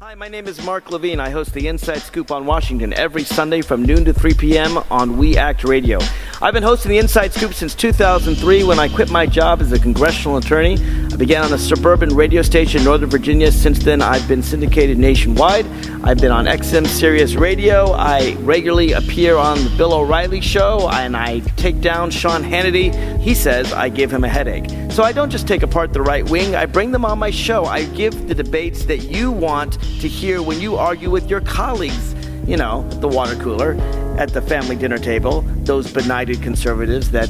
Hi, my name is Mark Levine. I host the Inside Scoop on Washington every Sunday from noon to 3 p.m. on We Act Radio. I've been hosting the Inside Scoop since 2003 when I quit my job as a congressional attorney. I began on a suburban radio station in Northern Virginia. Since then, I've been syndicated nationwide. I've been on XM Sirius Radio. I regularly appear on the Bill O'Reilly Show, and I take down Sean Hannity. He says I give him a headache. So I don't just take apart the right wing. I bring them on my show. I give the debates that you want to hear when you argue with your colleagues, you know, at the water cooler, at the family dinner table, those benighted conservatives that,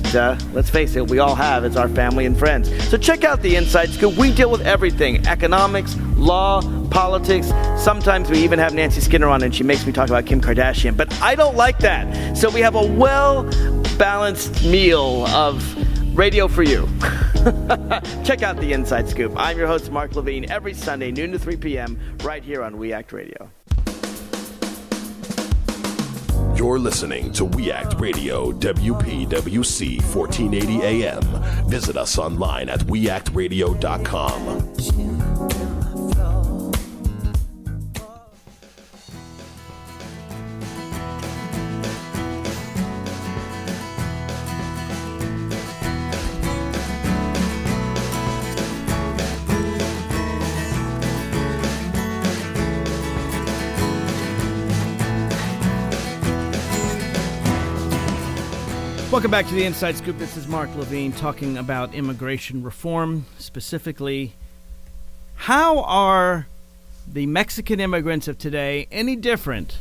let's face it, we all have as our family and friends. So check out the Inside Scoop. We deal with everything: economics, law, politics. Sometimes we even have Nancy Skinner on and she makes me talk about Kim Kardashian, but I don't like that. So we have a well-balanced meal of radio for you. Check out the Inside Scoop. I'm your host, Mark Levine, every Sunday, noon to 3 p.m., right here on We Act Radio. You're listening to We Act Radio, WPWC 1480 AM. Visit us online at weactradio.com. Welcome back to the Inside Scoop. This is Mark Levine talking about immigration reform. Specifically, how are the Mexican immigrants of today any different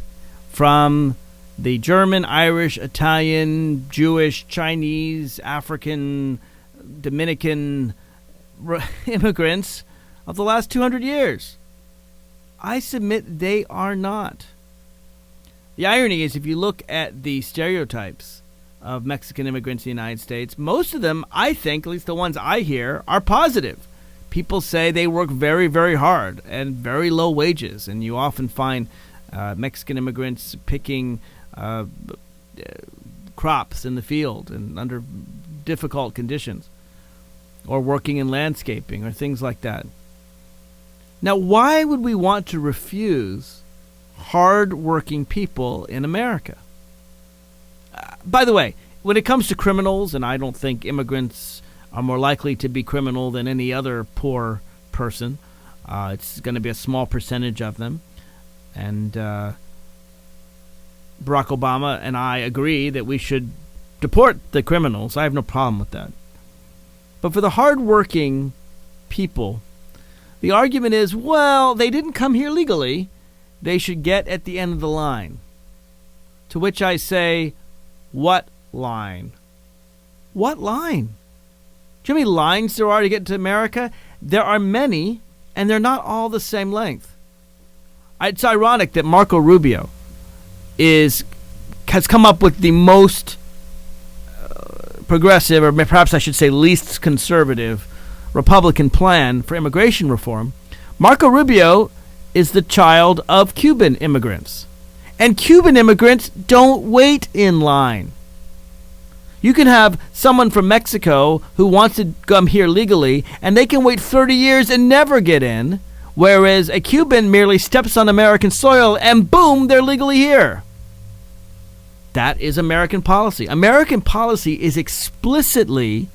from the German, Irish, Italian, Jewish, Chinese, African, Dominican immigrants of the last 200 years? I submit they are not. The irony is, if you look at the stereotypes of Mexican immigrants in the United States, most of them, I think, at least the ones I hear, are positive. People say they work very, very hard and very low wages, and you often find Mexican immigrants picking crops in the field and under difficult conditions, or working in landscaping or things like that. Now, why would we want to refuse hard-working people in America? By the way, when it comes to criminals, and I don't think immigrants are more likely to be criminal than any other poor person, it's going to be a small percentage of them. And Barack Obama and I agree that we should deport the criminals. I have no problem with that. But for the hardworking people, the argument is, well, they didn't come here legally. They should get at the end of the line. To which I say, what line? What line? Do you know how many lines there are to get to America? There are many, and they're not all the same length. It's ironic that Marco Rubio has come up with the most progressive, or perhaps I should say least conservative, Republican plan for immigration reform. Marco Rubio is the child of Cuban immigrants. And Cuban immigrants don't wait in line. You can have someone from Mexico who wants to come here legally, and they can wait 30 years and never get in, whereas a Cuban merely steps on American soil and boom, they're legally here. That is American policy. American policy is explicitly,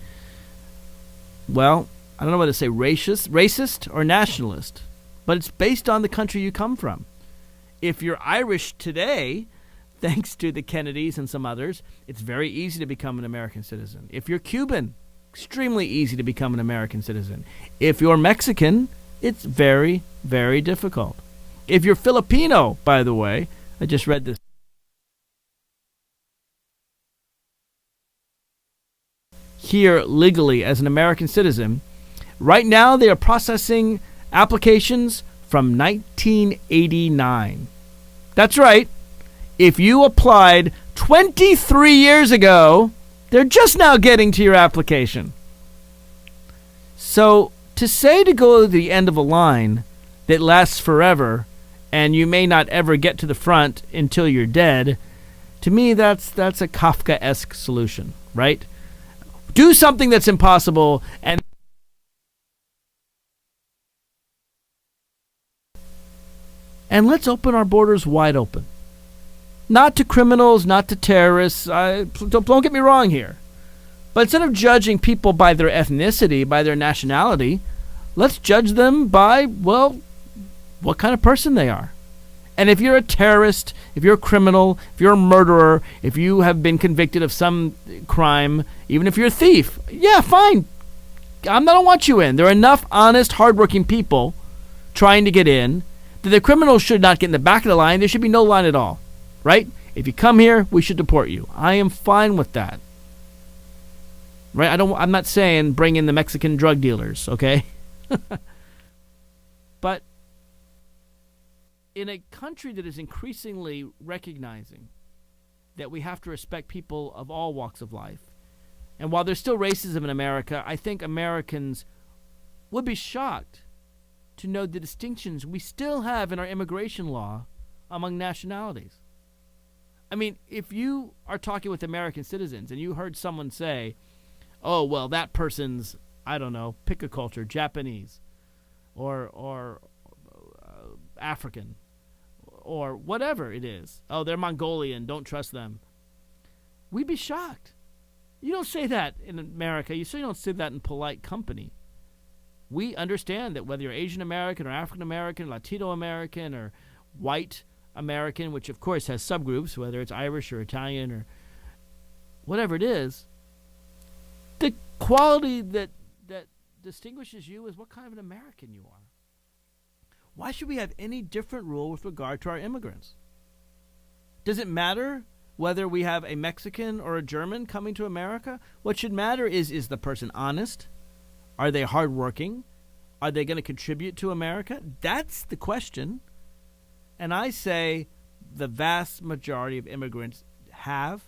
well, I don't know whether to say racist or nationalist, but it's based on the country you come from. If you're Irish today, thanks to the Kennedys and some others, it's very easy to become an American citizen. If you're Cuban, extremely easy to become an American citizen. If you're Mexican, it's very, very difficult. If you're Filipino, by the way, I just read this. Here legally as an American citizen, right now they are processing applications from 1989. That's right. If you applied 23 years ago, they're just now getting to your application. So to say to go to the end of a line that lasts forever and you may not ever get to the front until you're dead, to me that's a Kafkaesque solution, right? Do something that's impossible and And let's open our borders wide open. Not to criminals, not to terrorists. Don't get me wrong here. But instead of judging people by their ethnicity, by their nationality, let's judge them by, well, what kind of person they are. And if you're a terrorist, if you're a criminal, if you're a murderer, if you have been convicted of some crime, even if you're a thief, yeah, fine. I don't want you in. There are enough honest, hardworking people trying to get in that the criminals should not get in the back of the line. There should be no line at all, right? If you come here, we should deport you. I am fine with that. Right? I'm not saying bring in the Mexican drug dealers, okay? But in a country that is increasingly recognizing that we have to respect people of all walks of life, and while there's still racism in America, I think Americans would be shocked to know the distinctions we still have in our immigration law among nationalities. I mean, if you are talking with American citizens and you heard someone say, oh, well, that person's, I don't know, pick a culture, Japanese or African or whatever it is. Oh, they're Mongolian, don't trust them. We'd be shocked. You don't say that in America. You certainly don't say that in polite company. We understand that whether you're Asian American or African American, Latino American or white American, which of course has subgroups, whether it's Irish or Italian or whatever it is, the quality that distinguishes you is what kind of an American you are. Why should we have any different rule with regard to our immigrants? Does it matter whether we have a Mexican or a German coming to America? What should matter is the person honest? Are they hardworking? Are they going to contribute to America? That's the question. And I say the vast majority of immigrants have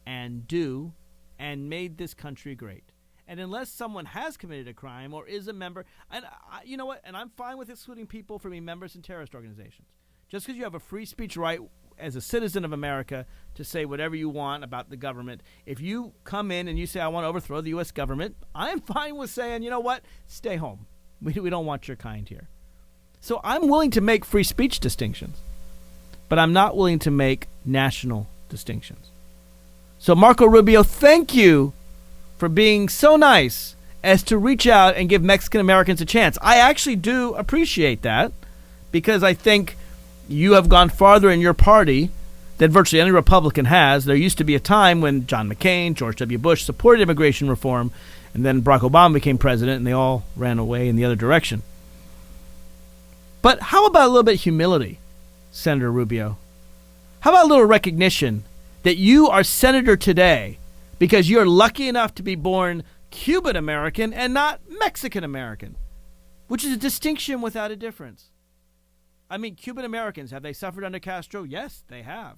and do and made this country great. And unless someone has committed a crime or is a member, and you know what? And I'm fine with excluding people from being members in terrorist organizations. Just because you have a free speech right as a citizen of America to say whatever you want about the government, if you come in and you say, I want to overthrow the U.S. government, I'm fine with saying, you know what? Stay home. We don't want your kind here. So I'm willing to make free speech distinctions, but I'm not willing to make national distinctions. So Marco Rubio, thank you for being so nice as to reach out and give Mexican Americans a chance. I actually do appreciate that because I think you have gone farther in your party than virtually any Republican has. There used to be a time when John McCain, George W. Bush supported immigration reform, and then Barack Obama became president, and they all ran away in the other direction. But how about a little bit of humility, Senator Rubio? How about a little recognition that you are senator today because you're lucky enough to be born Cuban American and not Mexican American, which is a distinction without a difference. I mean, Cuban Americans, have they suffered under Castro? Yes, they have.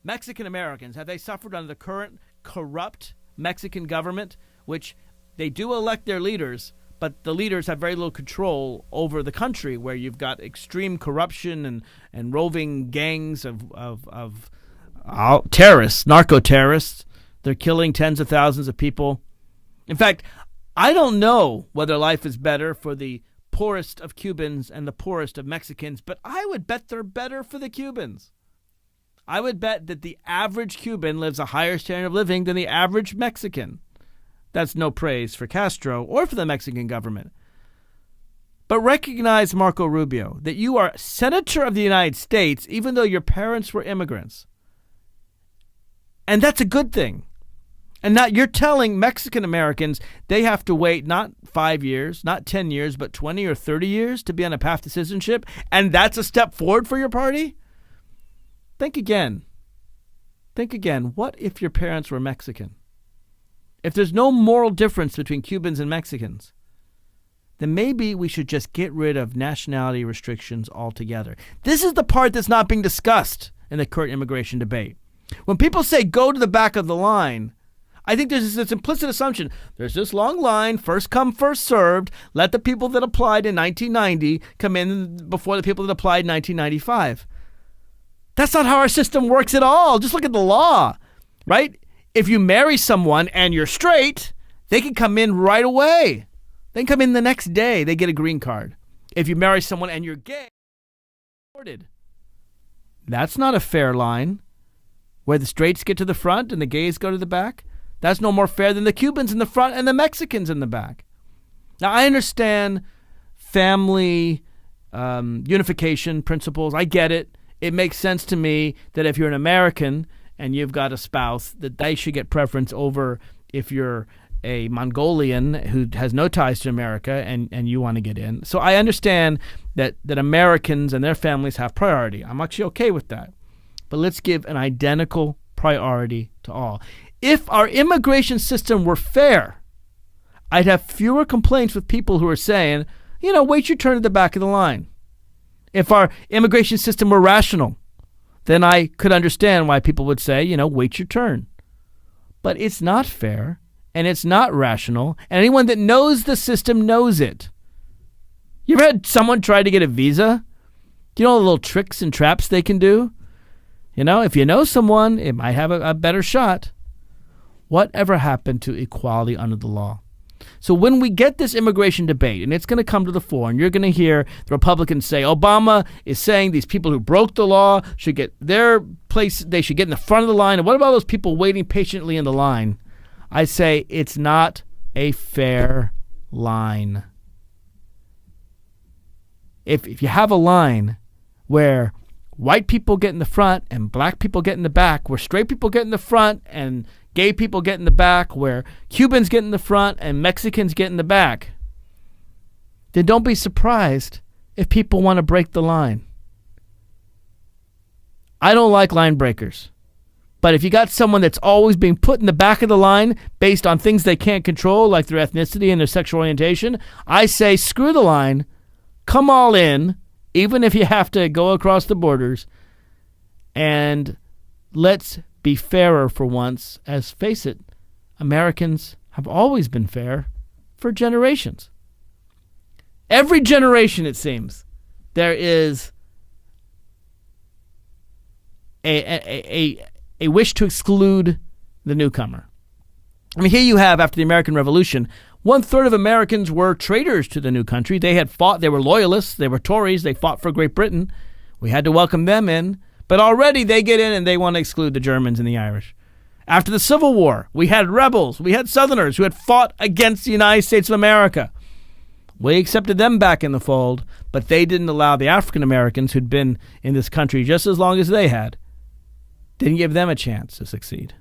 Mexican Americans, have they suffered under the current corrupt Mexican government, which they do elect their leaders, but the leaders have very little control over the country, where you've got extreme corruption and roving gangs of terrorists, narco-terrorists. They're killing tens of thousands of people. In fact, I don't know whether life is better for the poorest of Cubans and the poorest of Mexicans, but I would bet they're better for the Cubans. I would bet that the average Cuban lives a higher standard of living than the average Mexican. That's no praise for Castro or for the Mexican government. But recognize, Marco Rubio, that you are Senator of the United States even though your parents were immigrants. And that's a good thing. And now you're telling Mexican Americans they have to wait not 5 years, not 10 years, but 20 or 30 years to be on a path to citizenship. And that's a step forward for your party? Think again. Think again. What if your parents were Mexican? If there's no moral difference between Cubans and Mexicans, then maybe we should just get rid of nationality restrictions altogether. This is the part that's not being discussed in the current immigration debate. When people say go to the back of the line, I think there's this implicit assumption. There's this long line, first come, first served. Let the people that applied in 1990 come in before the people that applied in 1995. That's not how our system works at all. Just look at the law, right? If you marry someone and you're straight, they can come in right away. They can come in the next day. They get a green card. If you marry someone and you're gay, That's not a fair line, where the straights get to the front and the gays go to the back. That's no more fair than the Cubans in the front and the Mexicans in the back. Now, I understand family unification principles. I get it. It makes sense to me that if you're an American and you've got a spouse, that they should get preference over if you're a Mongolian who has no ties to America and you want to get in. So I understand that Americans and their families have priority. I'm actually okay with that. But let's give an identical priority to all. If our immigration system were fair, I'd have fewer complaints with people who are saying, wait your turn at the back of the line. If our immigration system were rational, then I could understand why people would say, wait your turn. But it's not fair, and it's not rational, and anyone that knows the system knows it. You ever had someone try to get a visa? Do you know all the little tricks and traps they can do? If you know someone, it might have a better shot. Whatever happened to equality under the law? So when we get this immigration debate, and it's going to come to the fore, and you're going to hear the Republicans say, Obama is saying these people who broke the law should get their place, they should get in the front of the line. And what about those people waiting patiently in the line? I say it's not a fair line. If you have a line where white people get in the front and black people get in the back, where straight people get in the front and gay people get in the back, where Cubans get in the front and Mexicans get in the back, then don't be surprised if people want to break the line. I don't like line breakers. But if you got someone that's always being put in the back of the line based on things they can't control, like their ethnicity and their sexual orientation, I say screw the line, come all in, even if you have to go across the borders, and let's be fairer for once. As face it, Americans have always been fair for generations. Every generation, it seems, there is a wish to exclude the newcomer. I mean, here you have, after the American Revolution, 1/3 of Americans were traitors to the new country. They had fought, they were loyalists, they were Tories, they fought for Great Britain. We had to welcome them in. But already they get in and they want to exclude the Germans and the Irish. After the Civil War, we had rebels, we had Southerners who had fought against the United States of America. We accepted them back in the fold, but they didn't allow the African Americans who'd been in this country just as long as they had, didn't give them a chance to succeed.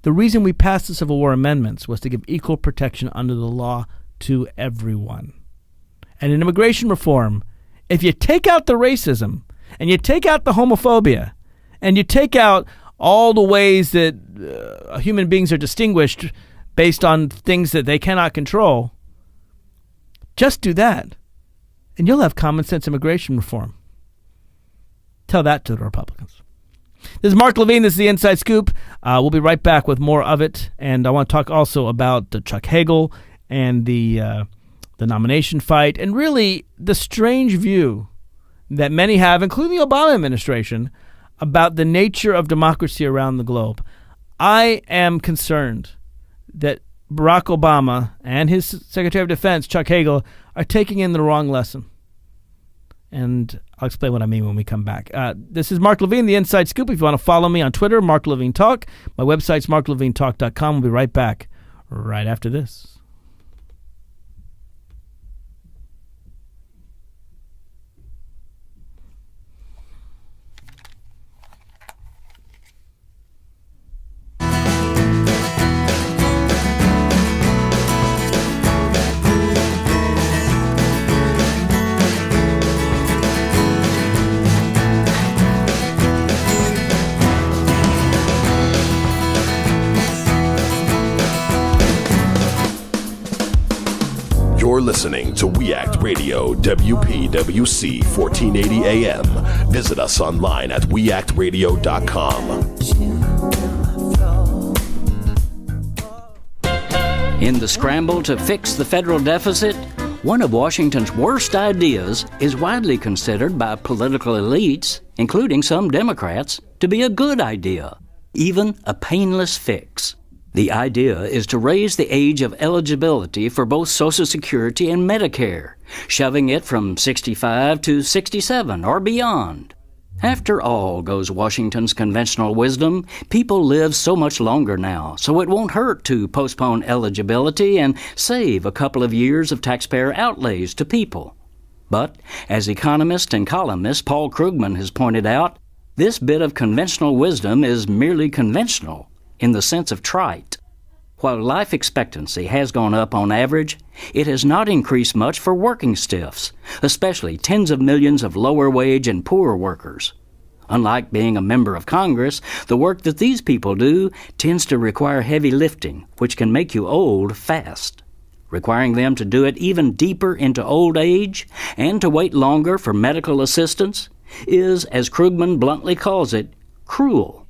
The reason we passed the Civil War amendments was to give equal protection under the law to everyone. And in immigration reform, if you take out the racism, and you take out the homophobia, and you take out all the ways that human beings are distinguished based on things that they cannot control, just do that, and you'll have common sense immigration reform. Tell that to the Republicans. This is Mark Levine. This is the Inside Scoop. We'll be right back with more of it, and I want to talk also about Chuck Hagel and the nomination fight, and really the strange view that many have, including the Obama administration, about the nature of democracy around the globe. I am concerned that Barack Obama and his Secretary of Defense, Chuck Hagel, are taking in the wrong lesson. And I'll explain what I mean when we come back. This is Mark Levine, the Inside Scoop. If you want to follow me on Twitter, Mark Levine Talk. My website's marklevinetalk.com. We'll be right back right after this. You're listening to We Act Radio, WPWC 1480 AM. Visit us online at weactradio.com. In the scramble to fix the federal deficit, one of Washington's worst ideas is widely considered by political elites, including some Democrats, to be a good idea, even a painless fix. The idea is to raise the age of eligibility for both Social Security and Medicare, shoving it from 65 to 67 or beyond. After all, goes Washington's conventional wisdom, people live so much longer now, so it won't hurt to postpone eligibility and save a couple of years of taxpayer outlays to people. But, as economist and columnist Paul Krugman has pointed out, this bit of conventional wisdom is merely conventional, in the sense of trite. While life expectancy has gone up on average, it has not increased much for working stiffs, especially tens of millions of lower wage and poor workers. Unlike being a member of Congress, the work that these people do tends to require heavy lifting, which can make you old fast. Requiring them to do it even deeper into old age and to wait longer for medical assistance is, as Krugman bluntly calls it, cruel.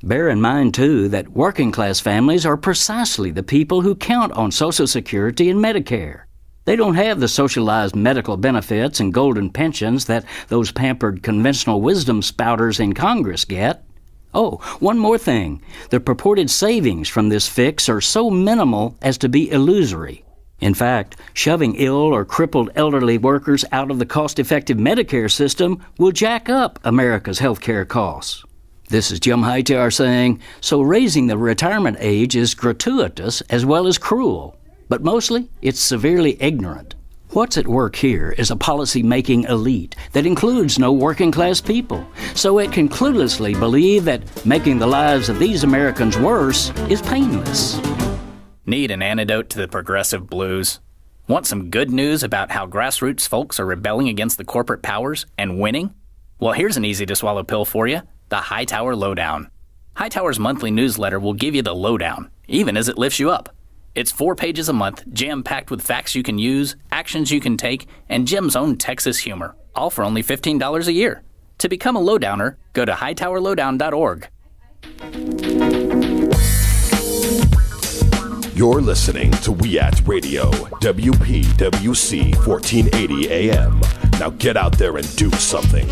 Bear in mind, too, that working-class families are precisely the people who count on Social Security and Medicare. They don't have the socialized medical benefits and golden pensions that those pampered conventional wisdom spouters in Congress get. Oh, one more thing. The purported savings from this fix are so minimal as to be illusory. In fact, shoving ill or crippled elderly workers out of the cost-effective Medicare system will jack up America's health care costs. This is Jim Hightower saying, so raising the retirement age is gratuitous as well as cruel, but mostly it's severely ignorant. What's at work here is a policy-making elite that includes no working-class people, so it can cluelessly believe that making the lives of these Americans worse is painless. Need an antidote to the progressive blues? Want some good news about how grassroots folks are rebelling against the corporate powers and winning? Well, here's an easy-to-swallow pill for you. The Hightower Lowdown. Hightower's monthly newsletter will give you the lowdown, even as it lifts you up. It's 4 pages a month, jam-packed with facts you can use, actions you can take, and Jim's own Texas humor, all for only $15 a year. To become a lowdowner, go to hightowerlowdown.org. You're listening to We Act Radio, WPWC 1480 AM. Now get out there and do something.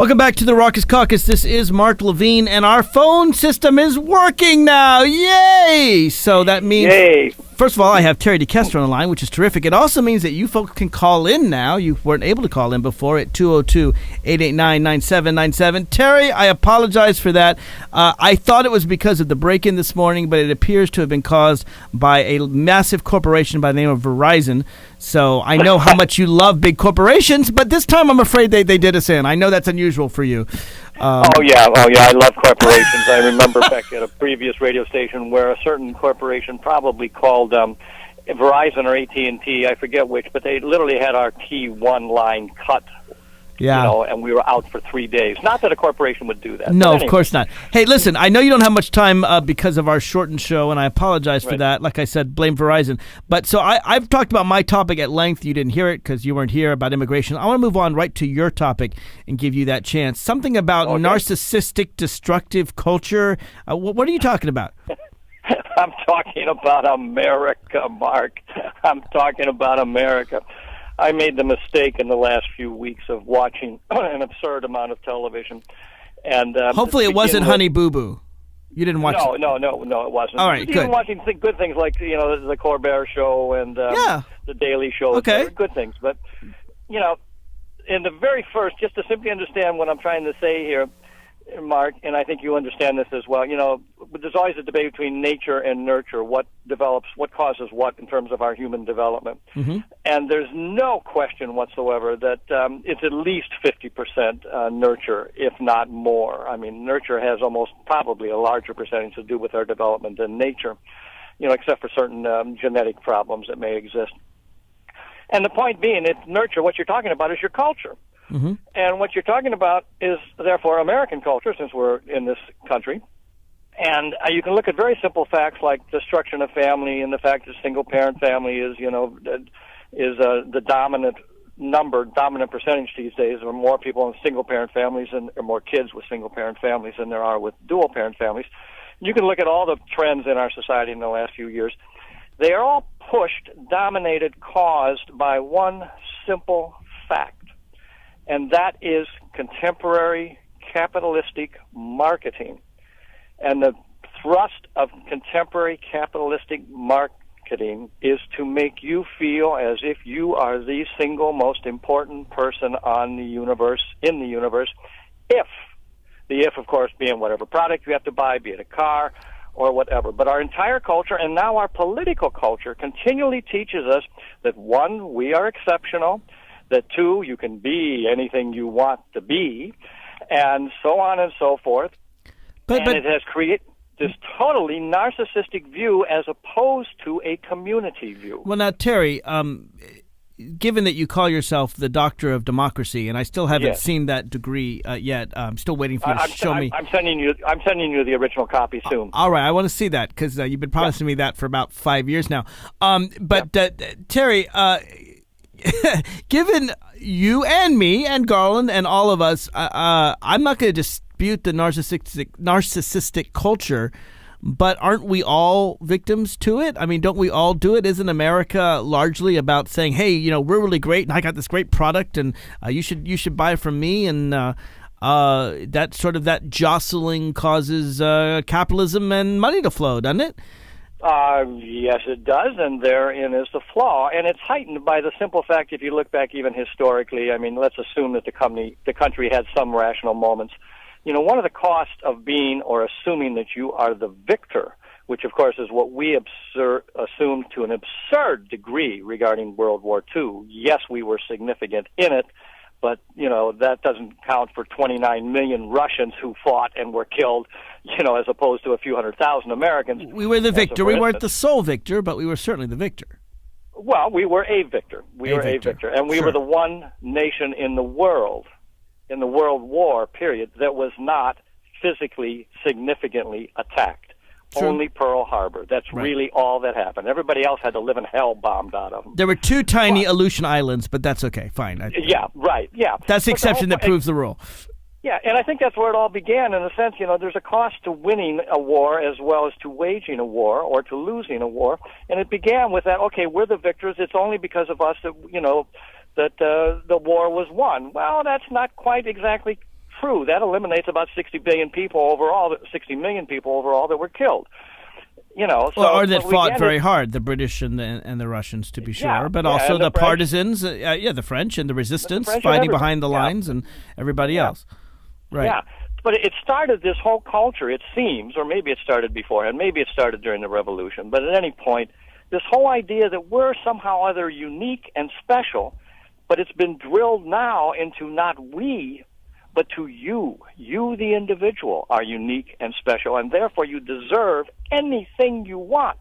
Welcome back to the Raucous Caucus. This is Mark Levine, and our phone system is working now. Yay! So that means, first of all, I have Terry DeKester on the line, which is terrific. It also means that you folks can call in now. You weren't able to call in before at 202-889-9797. Terry, I apologize for that. I thought it was because of the break-in this morning, but it appears to have been caused by a massive corporation by the name of Verizon. So I know how much you love big corporations, but this time I'm afraid they did us in. I know that's unusual for you. Oh yeah, I love corporations. I remember back at a previous radio station where a certain corporation probably called Verizon or AT&T, I forget which, but they literally had our T1 line cut. Yeah. And we were out for 3 days. Not that a corporation would do that. No, anyway. Of course not. Hey, listen, I know you don't have much time because of our shortened show, and I apologize for that. Like I said, blame Verizon. But so I've talked about my topic at length. You didn't hear it because you weren't here about immigration. I want to move on right to your topic and give you that chance. Something about narcissistic, destructive culture. What are you talking about? I'm talking about America, Mark. I'm talking about America. I made the mistake in the last few weeks of watching an absurd amount of television, and hopefully it wasn't Honey Boo Boo. You didn't watch? No, it wasn't. All right, Even good. Watching good things like the Colbert Show and the Daily Show. Okay, good things. But in the very first, just to simply understand what I'm trying to say here, Mark, and I think you understand this as well. There's always a debate between nature and nurture. What develops, what causes what in terms of our human development. Mm-hmm. And there's no question whatsoever that it's at least 50% nurture, if not more. I mean, nurture has almost probably a larger percentage to do with our development than nature, except for certain genetic problems that may exist. And the point being, it's nurture. What you're talking about is your culture. Mm-hmm. And what you're talking about is, therefore, American culture, since we're in this country. And you can look at very simple facts like destruction of family and the fact that single-parent family is the dominant percentage these days. There are more people in single-parent families and more kids with single-parent families than there are with dual-parent families. You can look at all the trends in our society in the last few years. They are all pushed, dominated, caused by one simple fact. And that is contemporary capitalistic marketing. And the thrust of contemporary capitalistic marketing is to make you feel as if you are the single most important person in the universe, if, of course, being whatever product you have to buy, be it a car or whatever. But our entire culture, and now our political culture, continually teaches us that, one, we are exceptional, that, two, you can be anything you want to be, and so on and so forth. But it has created this totally narcissistic view as opposed to a community view. Well, now, Terry, given that you call yourself the doctor of democracy, and I still haven't seen that degree yet, I'm still waiting for you to show me. I'm sending you the original copy soon. All right, I want to see that because you've been promising me that for about 5 years now. Terry, given you and me and Garland and all of us, I'm not going to dispute the narcissistic culture, but aren't we all victims to it? I mean, don't we all do it? Isn't America largely about saying, hey, we're really great and I got this great product and you should buy from me, and that jostling causes capitalism and money to flow, doesn't it? Yes, it does, and therein is the flaw. And it's heightened by the simple fact, if you look back even historically, I mean, let's assume that the country had some rational moments. One of the costs of being or assuming that you are the victor, which, of course, is what we assumed to an absurd degree regarding World War II. Yes, we were significant in it, but, that doesn't count for 29 million Russians who fought and were killed, as opposed to a few 100,000 Americans. We were the victor. We weren't the sole victor, but we were certainly the victor. Well, we were a victor. We were a victor. And we were the one nation in the world war period that was not physically significantly attacked. True. Only Pearl Harbor. That's really all that happened. Everybody else had to live in hell bombed out of them. There were two tiny Aleutian islands, but that's okay. Fine. Yeah, right. Yeah. That's the exception that proves the rule. Yeah, and I think that's where it all began in a sense. There's a cost to winning a war as well as to waging a war or to losing a war. And it began with that, okay, we're the victors. It's only because of us that, that the war was won. Well, that's not quite exactly true, that eliminates about 60 million people overall that were killed. Or that fought very hard, the British and the Russians, to be sure, but also the partisans, the French and the resistance fighting behind the lines and everybody else. Right. Yeah, but it started this whole culture, it seems, or maybe it started beforehand, maybe it started during the Revolution, but at any point, this whole idea that we're somehow either unique and special, but it's been drilled now into not we, but to you. You, the individual, are unique and special, and therefore you deserve anything you want.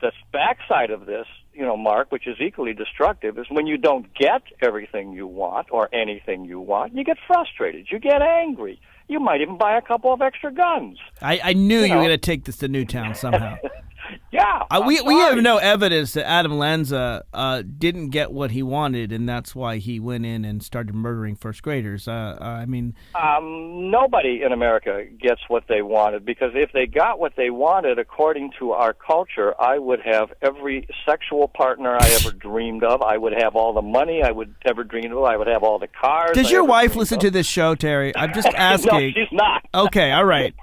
The backside of this, Mark, which is equally destructive, is when you don't get everything you want or anything you want, you get frustrated, you get angry. You might even buy a couple of extra guns. I knew you were going to take this to Newtown somehow. Yeah. We have no evidence that Adam Lanza didn't get what he wanted, and that's why he went in and started murdering first graders. Nobody in America gets what they wanted, because if they got what they wanted, according to our culture, I would have every sexual partner I ever dreamed of. I would have all the money I would ever dream of. I would have all the cars. Does your wife listen to this show, Terry? I'm just asking. No, she's not. Okay, all right.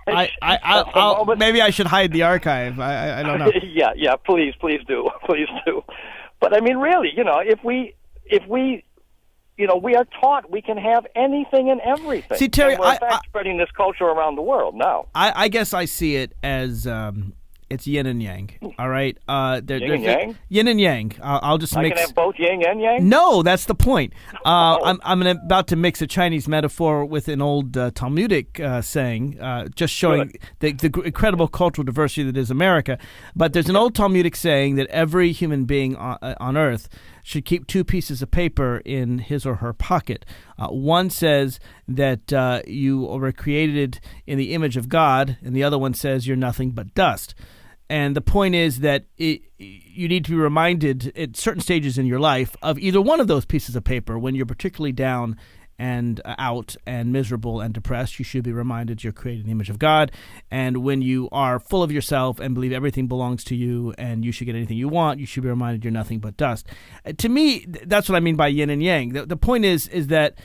I'll maybe I should hide the archive. I don't know. Yeah. Please do. But I mean, really, if we we are taught we can have anything and everything. See, Terry, and we're in fact spreading this culture around the world now. I guess I see it as it's yin and yang. All right, yin and yang. Yin and yang. I'll just mix. I can have both yin and yang. No, that's the point. I'm about to mix a Chinese metaphor with an old Talmudic saying, just showing the incredible cultural diversity that is America. But there's an old Talmudic saying that every human being on Earth should keep two pieces of paper in his or her pocket. One says that you were created in the image of God, and the other one says you're nothing but dust. And the point is that you need to be reminded at certain stages in your life of either one of those pieces of paper. When you're particularly down and out and miserable and depressed, you should be reminded you're created in the image of God. And when you are full of yourself and believe everything belongs to you and you should get anything you want, you should be reminded you're nothing but dust. To me, that's what I mean by yin and yang. The point is that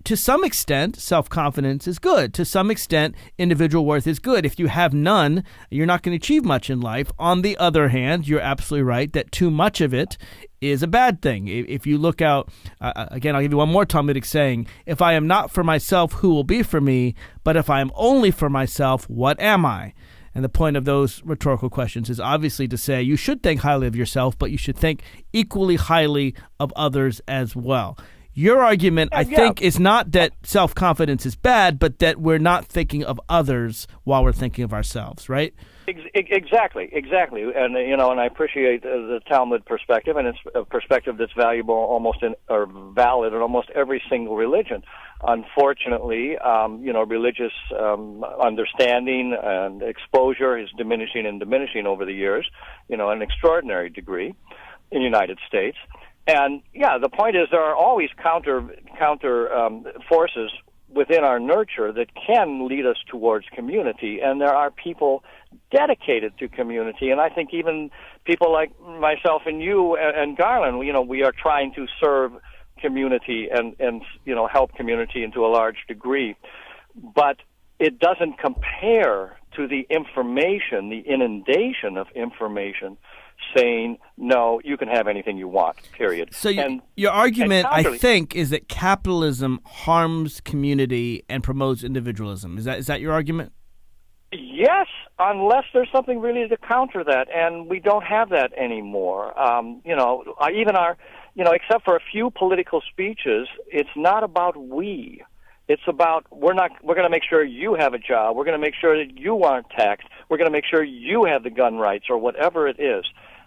to some extent, self-confidence is good. To some extent, individual worth is good. If you have none, you're not going to achieve much in life. On the other hand, you're absolutely right that too much of it is a bad thing. If you look out, again, I'll give you one more Talmudic saying, if I am not for myself, who will be for me? But if I am only for myself, what am I? And the point of those rhetorical questions is obviously to say you should think highly of yourself, but you should think equally highly of others as well. Your argument, I think, is not that self-confidence is bad, but that we're not thinking of others while we're thinking of ourselves, right? Exactly. And and I appreciate the Talmud perspective, and it's a perspective that's valuable or valid in almost every single religion. Unfortunately, religious understanding and exposure is diminishing over the years, an extraordinary degree in the United States. And the point is there are always counter forces within our nurture that can lead us towards community, and there are people dedicated to community. And I think even people like myself and you and Garland, we are trying to serve community and help community into a large degree, but it doesn't compare to the information, the inundation of information saying, no, you can have anything you want, period. So your argument, I think, is that capitalism harms community and promotes individualism. Is that your argument? Yes, unless there's something really to counter that, and we don't have that anymore. Even our, except for a few political speeches, it's not about we. It's about we're going to make sure you have a job. We're going to make sure that you aren't taxed. We're going to make sure you have the gun rights or whatever it is.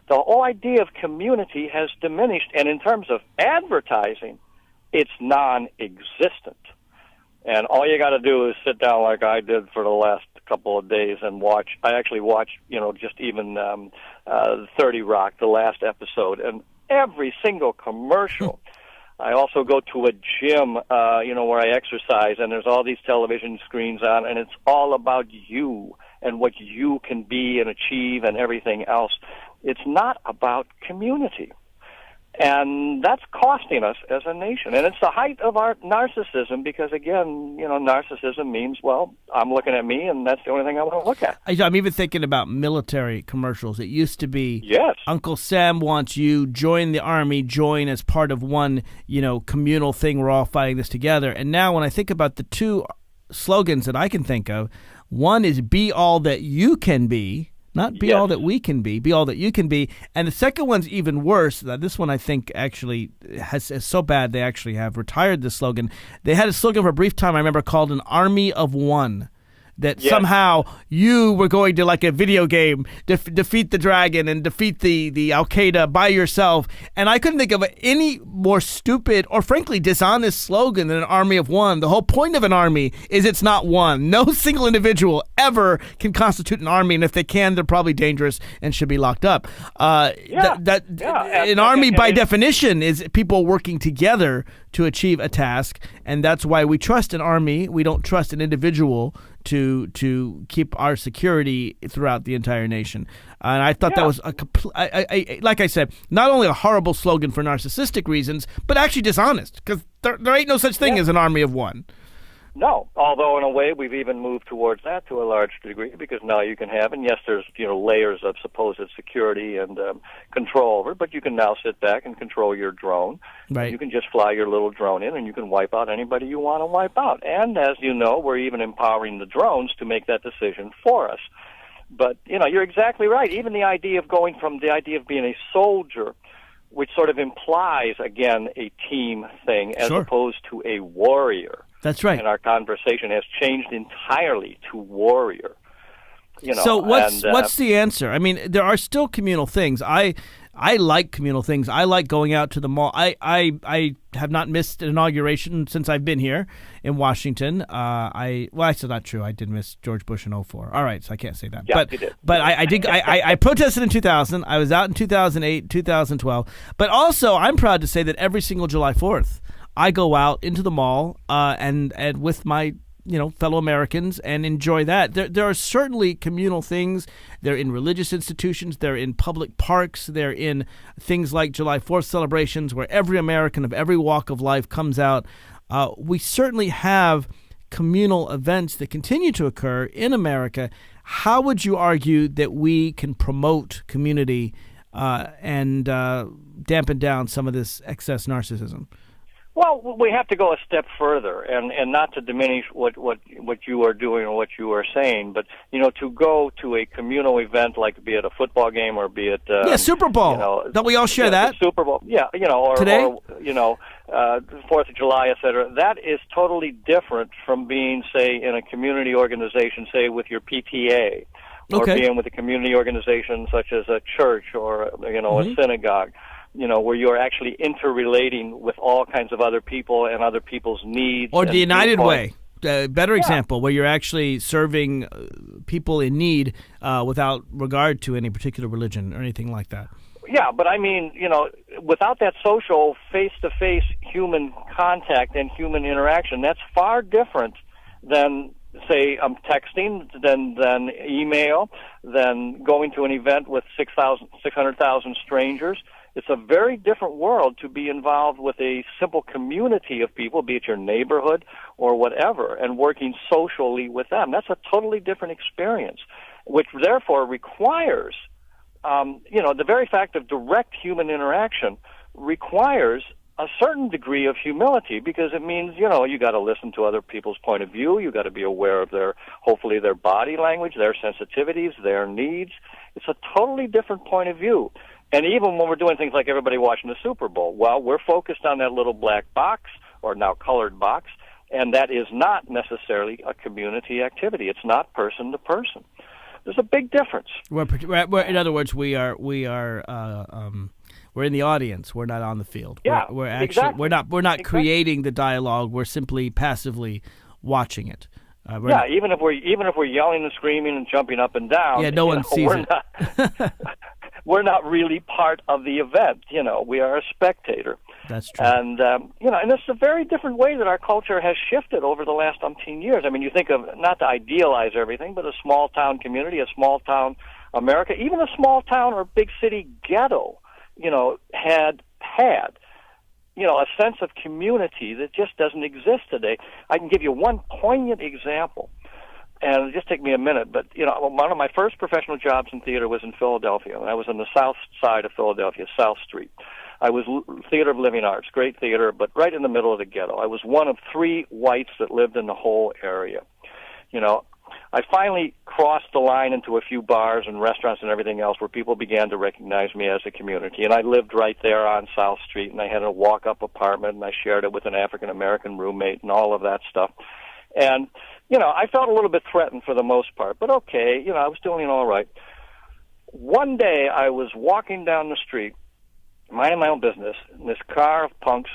The whole idea of community has diminished, and in terms of advertising, it's non-existent. And all you got to do is sit down like I did for the last couple of days and watch. I actually watched, just even 30 Rock, the last episode, and every single commercial. I also go to a gym, where I exercise, and there's all these television screens on, and it's all about you and what you can be and achieve and everything else. It's not about community. And that's costing us as a nation. And it's the height of our narcissism because, again, narcissism means, well, I'm looking at me, and that's the only thing I want to look at. I'm even thinking about military commercials. It used to be, yes, Uncle Sam wants you, join the Army, join as part of one, communal thing. We're all fighting this together. And now when I think about the two slogans that I can think of, one is be all that you can be, not be all that we can be all that you can be. And the second one's even worse. This one I think actually is so bad they actually have retired the slogan. They had a slogan for a brief time, I remember, called an Army of One. That somehow you were going to, like a video game, defeat the dragon and defeat the Al-Qaeda by yourself. And I couldn't think of any more stupid or frankly dishonest slogan than an Army of One. The whole point of an army is it's not one. No single individual ever can constitute an army, and if they can, they're probably dangerous and should be locked up. An army, by definition, is people working together to achieve a task, and that's why we trust an army. We don't trust an individual to keep our security throughout the entire nation. And I thought that was like I said, not only a horrible slogan for narcissistic reasons, but actually dishonest, because there ain't no such thing as an Army of One. No, although in a way we've even moved towards that to a large degree because now you can have, and yes, there's layers of supposed security and control over it, but you can now sit back and control your drone. Right. You can just fly your little drone in and you can wipe out anybody you want to wipe out. And as you know, we're even empowering the drones to make that decision for us. But, you're exactly right. Even the idea of going from the idea of being a soldier, which sort of implies, again, a team thing as opposed to a warrior. That's right. And our conversation has changed entirely to warrior. So what's the answer? I mean, there are still communal things. I like communal things. I like going out to the mall. I have not missed an inauguration since I've been here in Washington. That's not true. I did miss George Bush in 2004. All right, so I can't say that. Yeah, you did. But I did. I protested in 2000. I was out in 2008, 2012. But also, I'm proud to say that every single July 4th, I go out into the mall and with my fellow Americans and enjoy that. There are certainly communal things. They're in religious institutions. They're in public parks. They're in things like July 4th celebrations where every American of every walk of life comes out. We certainly have communal events that continue to occur in America. How would you argue that we can promote community and dampen down some of this excess narcissism? Well, we have to go a step further, and not to diminish what you are doing or what you are saying, but to go to a communal event, like be it a football game or be it Super Bowl. Don't we all share that? Super Bowl, or today, or 4th of July, etc. That is totally different from being, say, in a community organization, say with your PTA, or being with a community organization such as a church or a synagogue. Where you're actually interrelating with all kinds of other people and other people's needs. Or the United Way, better example, where you're actually serving people in need without regard to any particular religion or anything like that. Yeah, but I mean, without that social, face-to-face human contact and human interaction, that's far different than, say, texting, than email, than going to an event with 600,000 strangers. It's a very different world to be involved with a simple community of people, be it your neighborhood or whatever, and working socially with them. That's a totally different experience, which therefore requires, the very fact of direct human interaction requires a certain degree of humility, because it means, you got to listen to other people's point of view. You got to be aware of hopefully their body language, their sensitivities, their needs. It's a totally different point of view. And even when we're doing things like everybody watching the Super Bowl, well, we're focused on that little black box, or now colored box, and that is not necessarily a community activity. It's not person to person. There's a big difference. We're in other words, we're in the audience. We're not on the field. Yeah, we're actually exactly. We're not creating the dialogue. We're simply passively watching it. Even if we're yelling and screaming and jumping up and down. Yeah, no one sees it. We're not really part of the event. We are a spectator. That's true. And and it's a very different way that our culture has shifted over the last umpteen years. I mean, you think of, not to idealize everything, but a small town community, a small town America, even a small town or big city ghetto, had had. A sense of community that just doesn't exist today. I can give you one poignant example, and it'll just take me a minute, but, one of my first professional jobs in theater was in Philadelphia, and I was on the south side of Philadelphia, South Street. I was Theater of Living Arts, great theater, but right in the middle of the ghetto. I was one of 3 whites that lived in the whole area. I finally crossed the line into a few bars and restaurants and everything else where people began to recognize me as a community. And I lived right there on South Street, and I had a walk-up apartment, and I shared it with an African-American roommate and all of that stuff. And, I felt a little bit threatened for the most part, but okay, I was doing all right. One day I was walking down the street, minding my own business, and this car of punks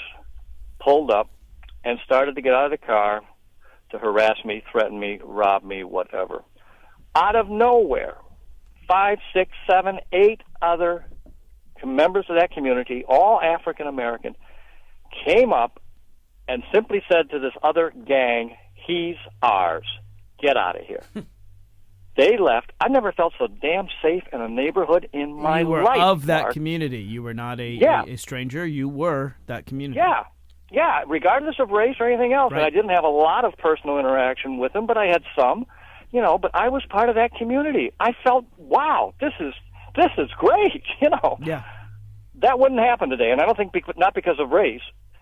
pulled up and started to get out of the car to harass me, threaten me, rob me, whatever. Out of nowhere, 5, 6, 7, 8 other members of that community, all African American, came up and simply said to this other gang, "He's ours. Get out of here." They left. I never felt so damn safe in a neighborhood in my life. You were of that Mark. community. You were not a stranger. You were that community. Yeah, regardless of race or anything else. Right. And I didn't have a lot of personal interaction with them, but I had some, but I was part of that community. I felt, wow, this is great, Yeah. That wouldn't happen today, and I don't think not because of race,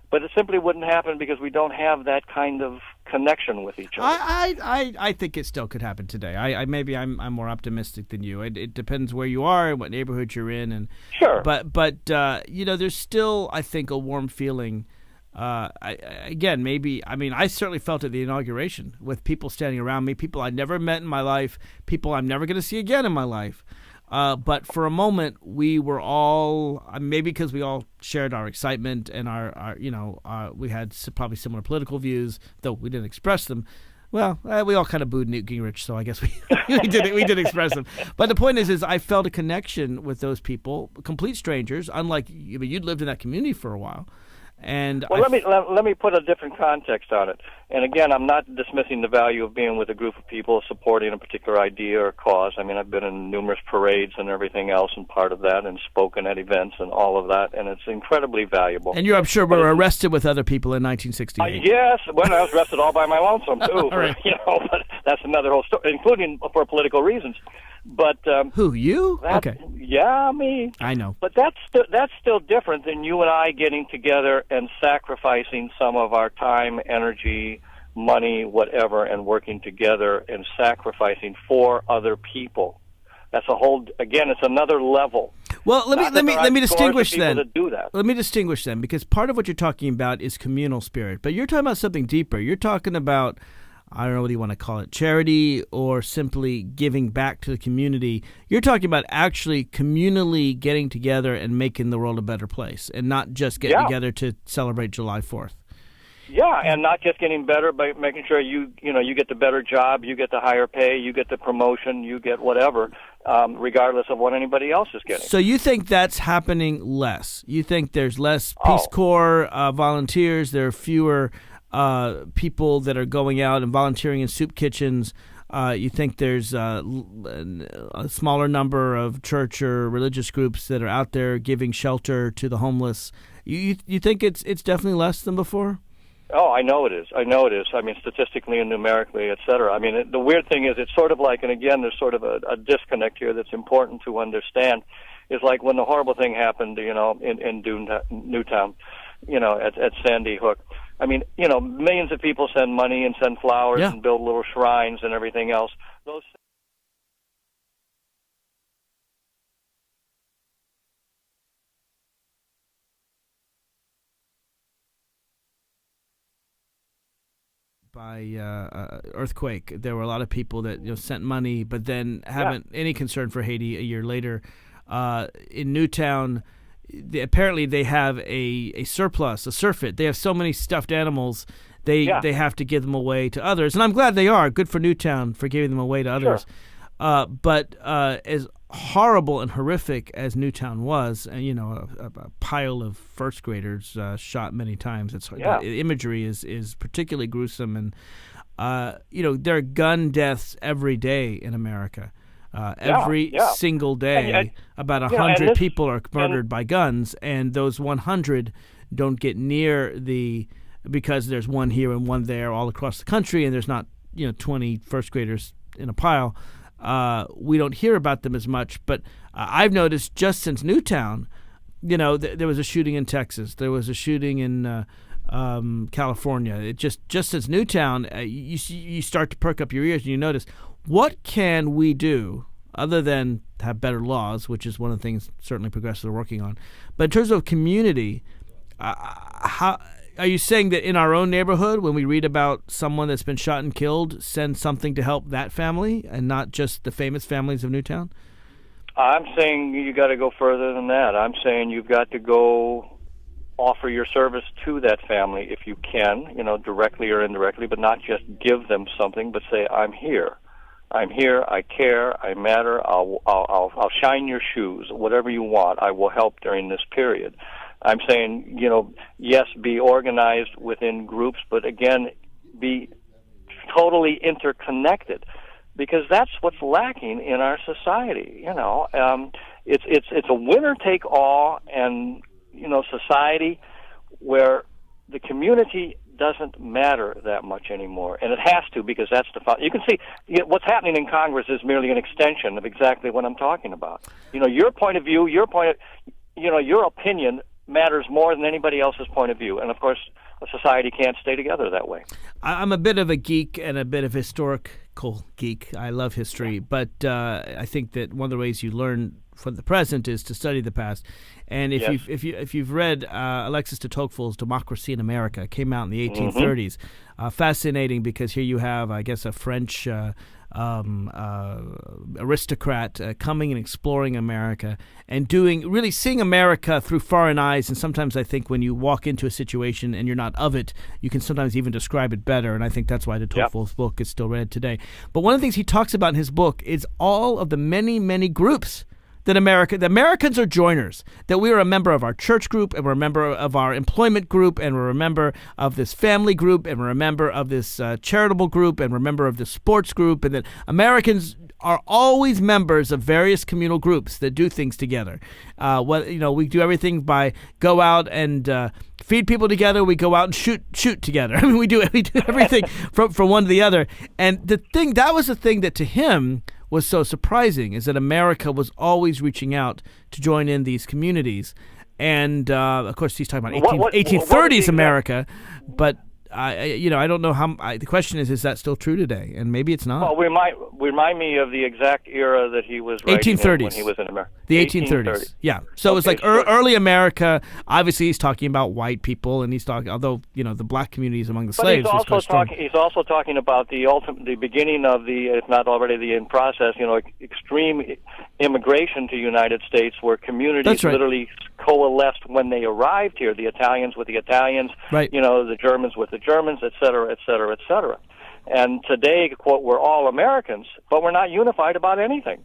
but it simply wouldn't happen because we don't have that kind of connection with each other. I think it still could happen today. Maybe I'm more optimistic than you. It depends where you are and what neighborhood you're in, and sure. But there's still, I think, a warm feeling. I certainly felt it at the inauguration with people standing around me, people I never met in my life, people I'm never going to see again in my life. But for a moment, we were all, maybe because we all shared our excitement and we had probably similar political views, though we didn't express them. Well, we all kind of booed Newt Gingrich, so I guess we did express them. But the point is I felt a connection with those people, complete strangers, unlike you'd lived in that community for a while. And let me put a different context on it. And again, I'm not dismissing the value of being with a group of people supporting a particular idea or cause. I mean, I've been in numerous parades and everything else, and part of that, and spoken at events and all of that, and it's incredibly valuable. And I'm sure were arrested with other people in 1968. Yes, when I was arrested all by my lonesome too. Right. But that's another whole story, including for political reasons. But who, you? Okay. Yeah, me. I know. But that's still different than you and I getting together and sacrificing some of our time, energy, money, whatever, and working together and sacrificing for other people. That's it's another level. Well, let me distinguish then. That do that. Let me distinguish then, because part of what you're talking about is communal spirit, but you're talking about something deeper. You're talking about, I don't know what you want to call it, charity or simply giving back to the community. You're talking about actually communally getting together and making the world a better place, and not just getting together to celebrate July 4th. Yeah, and not just getting better by making sure you get the better job, you get the higher pay, you get the promotion, you get whatever, regardless of what anybody else is getting. So you think that's happening less? You think there's less Peace Corps volunteers, there are fewer people that are going out and volunteering in soup kitchens? You think there's a smaller number of church or religious groups that are out there giving shelter to the homeless? You think it's definitely less than before? Oh, I know it is. I mean, statistically and numerically, et cetera. I mean, the weird thing is it's sort of like, and again, there's sort of a disconnect here that's important to understand, is like when the horrible thing happened, in Newtown, at Sandy Hook. I mean, millions of people send money and send flowers and build little shrines and everything else. Those by earthquake, there were a lot of people that sent money, but then haven't any concern for Haiti a year later. In Newtown, apparently they have a surplus, a surfeit. They have so many stuffed animals, they have to give them away to others, and I'm glad they are. Good for Newtown for giving them away to others. Sure. But as horrible and horrific as Newtown was, and a pile of first graders shot many times. The imagery is particularly gruesome, and there are gun deaths every day in America. Every yeah. single day, And about you know, and 100 this- people are murdered by guns, and those 100 don't get near because there's one here and one there all across the country, and there's not 20 first graders in a pile. We don't hear about them as much, but I've noticed just since Newtown, there was a shooting in Texas, there was a shooting in California. It just since Newtown, you start to perk up your ears and you notice, what can we do other than have better laws, which is one of the things certainly progressives are working on. But in terms of community, how are you saying that in our own neighborhood, when we read about someone that's been shot and killed, send something to help that family and not just the famous families of Newtown? I'm saying you got to go further than that. I'm saying you've got to go offer your service to that family if you can, directly or indirectly, but not just give them something, but say, I'm here. I'm here, I care, I matter, I'll shine your shoes, whatever you want, I will help during this period. I'm saying, yes, be organized within groups, but again, be totally interconnected, because that's what's lacking in our society. It's a winner-take-all, and society where the community doesn't matter that much anymore, and it has to, because that's you can see what's happening in Congress is merely an extension of exactly what I'm talking about. Your point of view, your opinion matters more than anybody else's point of view, and of course, a society can't stay together that way. I'm a bit of a geek and a bit of historical geek. I love history, but I think that one of the ways you learn from the present is to study the past. And if you've read Alexis de Tocqueville's Democracy in America, it came out in the 1830s. Fascinating, because here you have, I guess, a French aristocrat coming and exploring America and really seeing America through foreign eyes. And sometimes I think when you walk into a situation and you're not of it, you can sometimes even describe it better. And I think that's why de Tocqueville's book is still read today. But one of the things he talks about in his book is all of the many, many groups that the Americans are joiners, that we are a member of our church group, and we're a member of our employment group, and we're a member of this family group, and we're a member of this charitable group, and we're a member of this sports group, and that Americans are always members of various communal groups that do things together. We do everything by go out and feed people together. We go out and shoot together. I mean, we do everything from one to the other. And that was the thing that to him was so surprising, is that America was always reaching out to join in these communities. And, of course, he's talking about 1830s America, but I don't know how. The question is that still true today? And maybe it's not. Well, remind me of the exact era that he was writing 1830s. when he was in America. The 1830s. Yeah. So it was like early America. Obviously, he's talking about white people, and he's talking, although the black communities among the slaves. But he's also talking about the beginning of if not already in process, extreme immigration to the United States, where communities literally coalesced when they arrived here. The Italians with the Italians, right. The Germans with the Germans, et cetera, et cetera, et cetera. And today, quote, we're all Americans, but we're not unified about anything.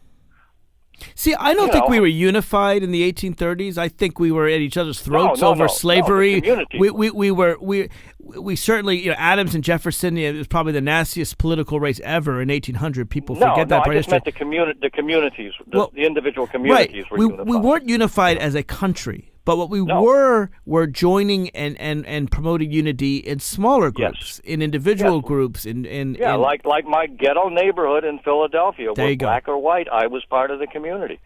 See, I don't think we were unified in the 1830s. I think we were at each other's throats over slavery. We certainly, Adams and Jefferson, it was probably the nastiest political race ever in 1800. People forget that. I just meant the communities, the individual communities were unified. We weren't unified as a country. But what we were joining and promoting unity in smaller groups, in individual groups. Like my ghetto neighborhood in Philadelphia, where black or white, I was part of the community.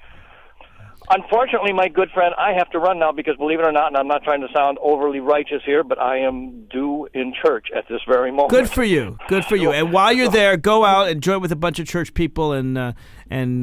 Unfortunately, my good friend, I have to run now because, believe it or not, and I'm not trying to sound overly righteous here, but I am due in church at this very moment. Good for you. Good for you. And while you're there, go out and join with a bunch of church people and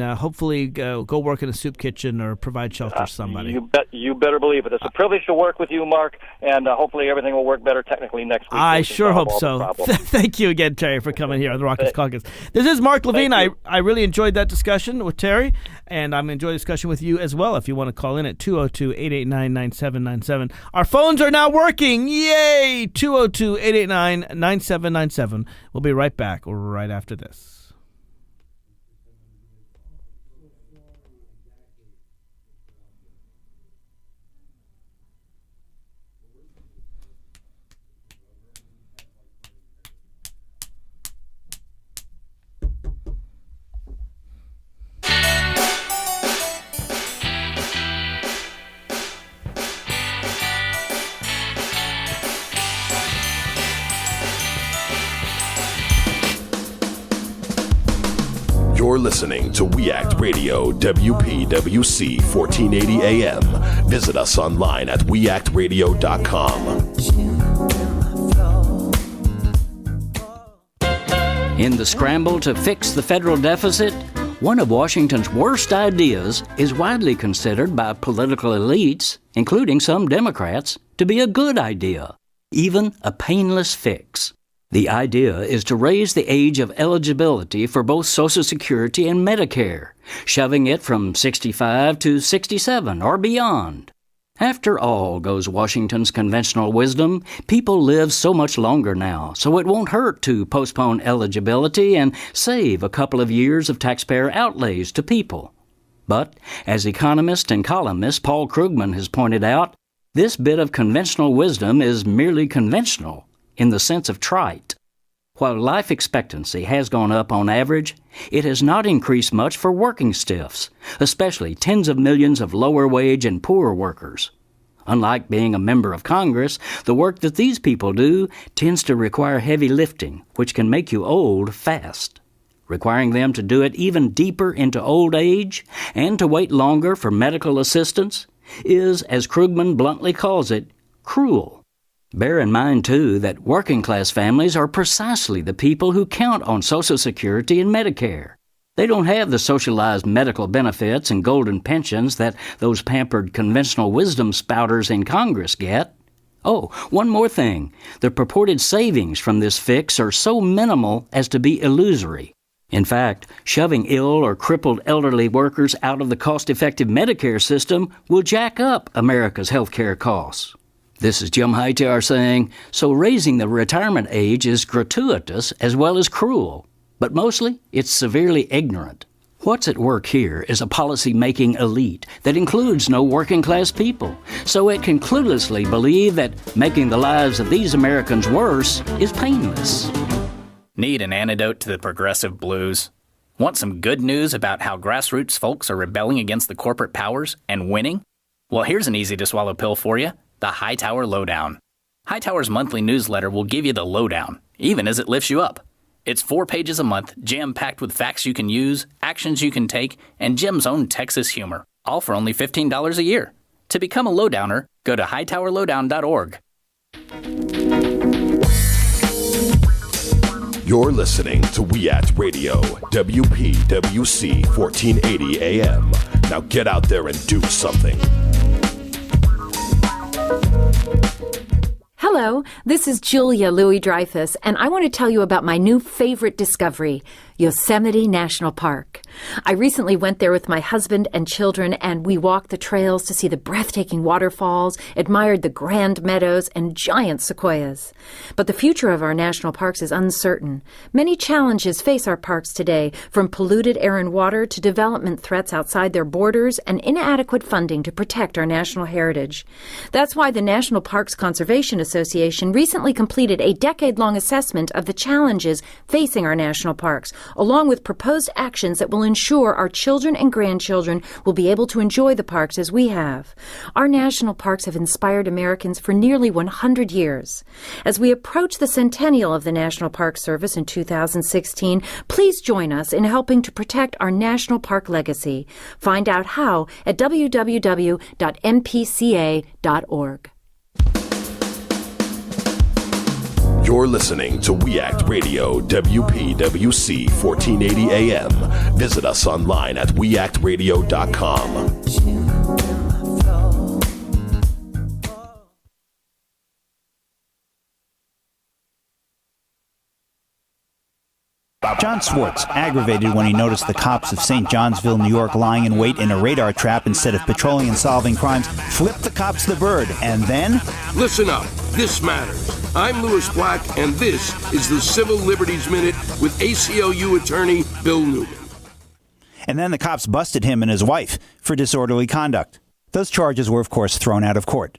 hopefully go work in a soup kitchen or provide shelter to somebody. You better believe it. It's a privilege to work with you, Mark, and hopefully everything will work better technically next week. I sure hope so. Thank you again, Terry, for coming here on the Rockets Caucus. This is Mark Levine. I really enjoyed that discussion with Terry, and I'm enjoying the discussion with you as well. If you want to call in at 202-889-9797. Our phones are now working. Yay! 202-889-9797. We'll be right back right after this. You're listening to We Act Radio, WPWC 1480 AM. Visit us online at weactradio.com. In the scramble to fix the federal deficit, one of Washington's worst ideas is widely considered by political elites, including some Democrats, to be a good idea, even a painless fix. The idea is to raise the age of eligibility for both Social Security and Medicare, shoving it from 65 to 67 or beyond. After all, goes Washington's conventional wisdom, people live so much longer now, so it won't hurt to postpone eligibility and save a couple of years of taxpayer outlays to people. But, as economist and columnist Paul Krugman has pointed out, this bit of conventional wisdom is merely conventional, in the sense of trite. While life expectancy has gone up on average, it has not increased much for working stiffs, especially tens of millions of lower wage and poor workers. Unlike being a member of Congress, the work that these people do tends to require heavy lifting, which can make you old fast. Requiring them to do it even deeper into old age and to wait longer for medical assistance is, as Krugman bluntly calls it, cruel. Bear in mind, too, that working-class families are precisely the people who count on Social Security and Medicare. They don't have the socialized medical benefits and golden pensions that those pampered conventional wisdom spouters in Congress get. Oh, one more thing. The purported savings from this fix are so minimal as to be illusory. In fact, shoving ill or crippled elderly workers out of the cost-effective Medicare system will jack up America's health care costs. This is Jim Hightower saying, so raising the retirement age is gratuitous as well as cruel, but mostly it's severely ignorant. What's at work here is a policy-making elite that includes no working-class people, so it can cluelessly believe that making the lives of these Americans worse is painless. Need an antidote to the progressive blues? Want some good news about how grassroots folks are rebelling against the corporate powers and winning? Well, here's an easy-to-swallow pill for you. The Hightower Lowdown. Hightower's monthly newsletter will give you the lowdown, even as it lifts you up. It's 4 pages a month, jam-packed with facts you can use, actions you can take, and Jim's own Texas humor, all for only $15 a year. To become a lowdowner, go to hightowerlowdown.org. You're listening to We Act Radio, WPWC 1480 AM. Now get out there and do something. Hello, this is Julia Louis-Dreyfus, and I want to tell you about my new favorite discovery, Yosemite National Park. I recently went there with my husband and children, and we walked the trails to see the breathtaking waterfalls, admired the grand meadows, and giant sequoias. But the future of our national parks is uncertain. Many challenges face our parks today, from polluted air and water to development threats outside their borders and inadequate funding to protect our national heritage. That's why the National Parks Conservation Association recently completed a decade-long assessment of the challenges facing our national parks, along with proposed actions that will ensure our children and grandchildren will be able to enjoy the parks as we have. Our national parks have inspired Americans for nearly 100 years. As we approach the centennial of the National Park Service in 2016, please join us in helping to protect our national park legacy. Find out how at www.npca.org. You're listening to We Act Radio, WPWC 1480 AM. Visit us online at weactradio.com. John Swartz, aggravated when he noticed the cops of St. Johnsville, New York, lying in wait in a radar trap instead of patrolling and solving crimes, flipped the cops the bird, and then... Listen up. This matters. I'm Louis Black, and this is the Civil Liberties Minute with ACLU attorney Bill Newman. And then the cops busted him and his wife for disorderly conduct. Those charges were, of course, thrown out of court.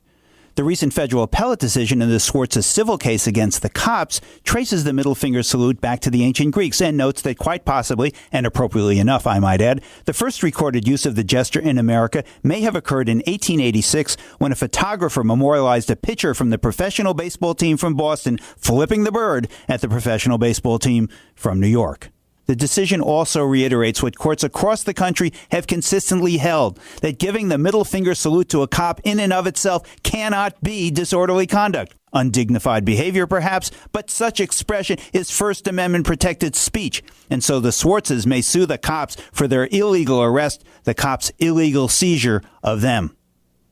The recent federal appellate decision in the Swartz's civil case against the cops traces the middle finger salute back to the ancient Greeks and notes that quite possibly, and appropriately enough, I might add, the first recorded use of the gesture in America may have occurred in 1886 when a photographer memorialized a pitcher from the professional baseball team from Boston flipping the bird at the professional baseball team from New York. The decision also reiterates what courts across the country have consistently held, that giving the middle finger salute to a cop in and of itself cannot be disorderly conduct. Undignified behavior, perhaps, but such expression is First Amendment protected speech, and so the Swartzes may sue the cops for their illegal arrest, the cops' illegal seizure of them.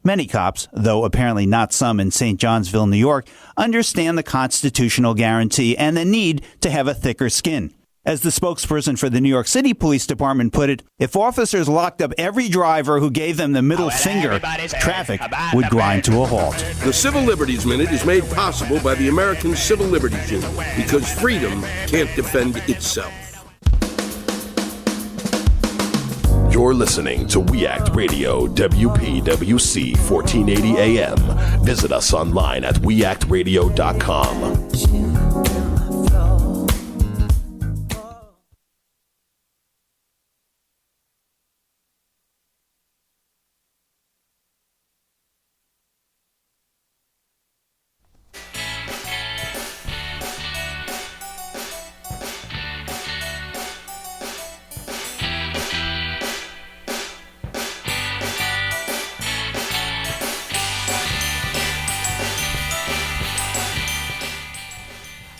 Many cops, though apparently not some in St. Johnsville, New York, understand the constitutional guarantee and the need to have a thicker skin. As the spokesperson for the New York City Police Department put it, if officers locked up every driver who gave them the middle finger, traffic would grind to a halt. The Civil Liberties Minute is made possible by the American Civil Liberties Union because freedom can't defend itself. You're listening to We Act Radio, WPWC 1480 AM. Visit us online at weactradio.com.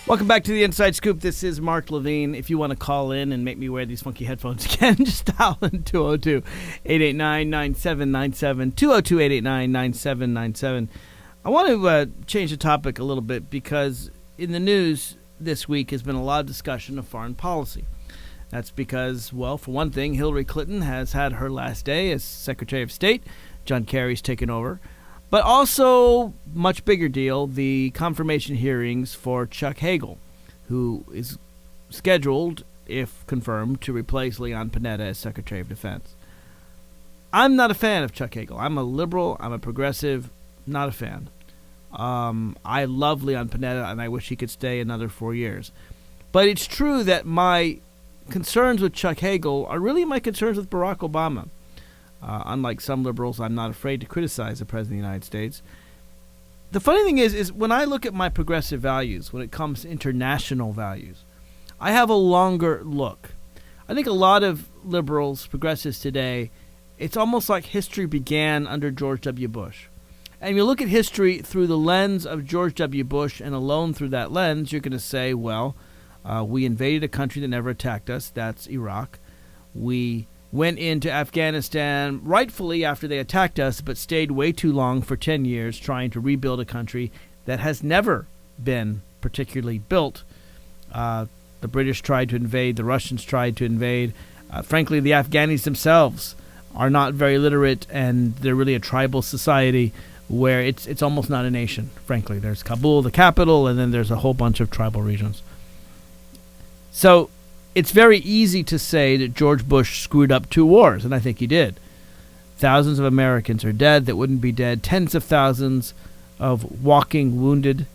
Welcome back to the Inside Scoop. This is Mark Levine. If you want to call in and make me wear these funky headphones again, just dial in 202-889-9797, 202-889-9797. I want to change the topic a little bit because in the news this week has been a lot of discussion of foreign policy. That's because, well, for one thing, Hillary Clinton has had her last day as Secretary of State. John Kerry's taken over. But also, much bigger deal, the confirmation hearings for Chuck Hagel, who is scheduled, if confirmed, to replace Leon Panetta as Secretary of Defense. I'm not a fan of Chuck Hagel. I'm a liberal. I'm a progressive. Not a fan. I love Leon Panetta, and I wish he could stay another 4 years. But it's true that my concerns with Chuck Hagel are really my concerns with Barack Obama. Unlike some liberals, I'm not afraid to criticize the President of the United States. The funny thing is when I look at my progressive values, when it comes to international values, I have a longer look. I think a lot of liberals, progressives today, it's almost like history began under George W. Bush. And you look at history through the lens of George W. Bush, and alone through that lens, you're going to say, well, we invaded a country that never attacked us. That's Iraq. We went into Afghanistan rightfully after they attacked us, but stayed way too long for 10 years trying to rebuild a country that has never been particularly built. The British tried to invade. The Russians tried to invade. Frankly, the Afghanis themselves are not very literate, and they're really a tribal society where it's almost not a nation, frankly. There's Kabul, the capital, and then there's a whole bunch of tribal regions. So it's very easy to say that George Bush screwed up 2 wars, and I think he did. Thousands of Americans are dead that wouldn't be dead. Tens of thousands of walking wounded.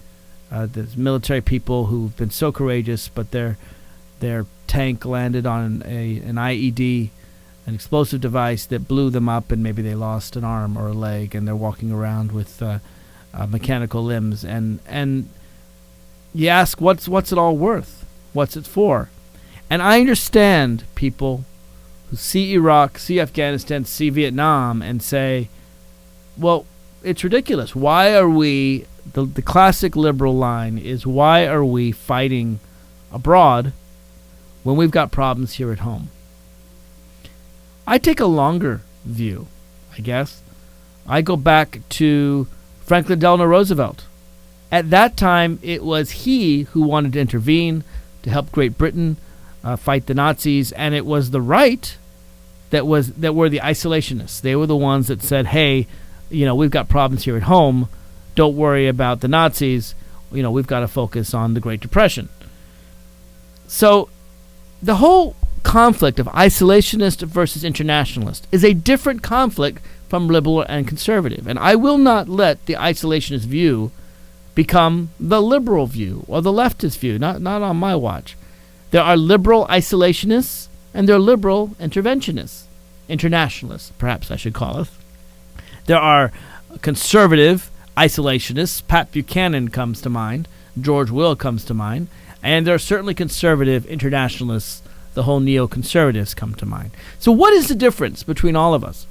There's military people who've been so courageous, but their tank landed on an IED, an explosive device that blew them up, and maybe they lost an arm or a leg, and they're walking around with mechanical limbs. And you ask, what's it all worth? What's it for? And I understand people who see Iraq, see Afghanistan, see Vietnam, and say, well, it's ridiculous. Why are we, the classic liberal line is, why are we fighting abroad when we've got problems here at home? I take a longer view, I guess. I go back to Franklin Delano Roosevelt. At that time, it was he who wanted to intervene to help Great Britain fight the Nazis, and it was the right that were the isolationists. They were the ones that said, hey, we've got problems here at home. Don't worry about the Nazis. We've got to focus on the Great Depression. So the whole conflict of isolationist versus internationalist is a different conflict from liberal and conservative. And I will not let the isolationist view become the liberal view or the leftist view, not on my watch. There are liberal isolationists and there are liberal interventionists, internationalists, perhaps I should call it. There are conservative isolationists. Pat Buchanan comes to mind. George Will comes to mind. And there are certainly conservative internationalists the whole neoconservatives come to mind. So what is the difference between all of us?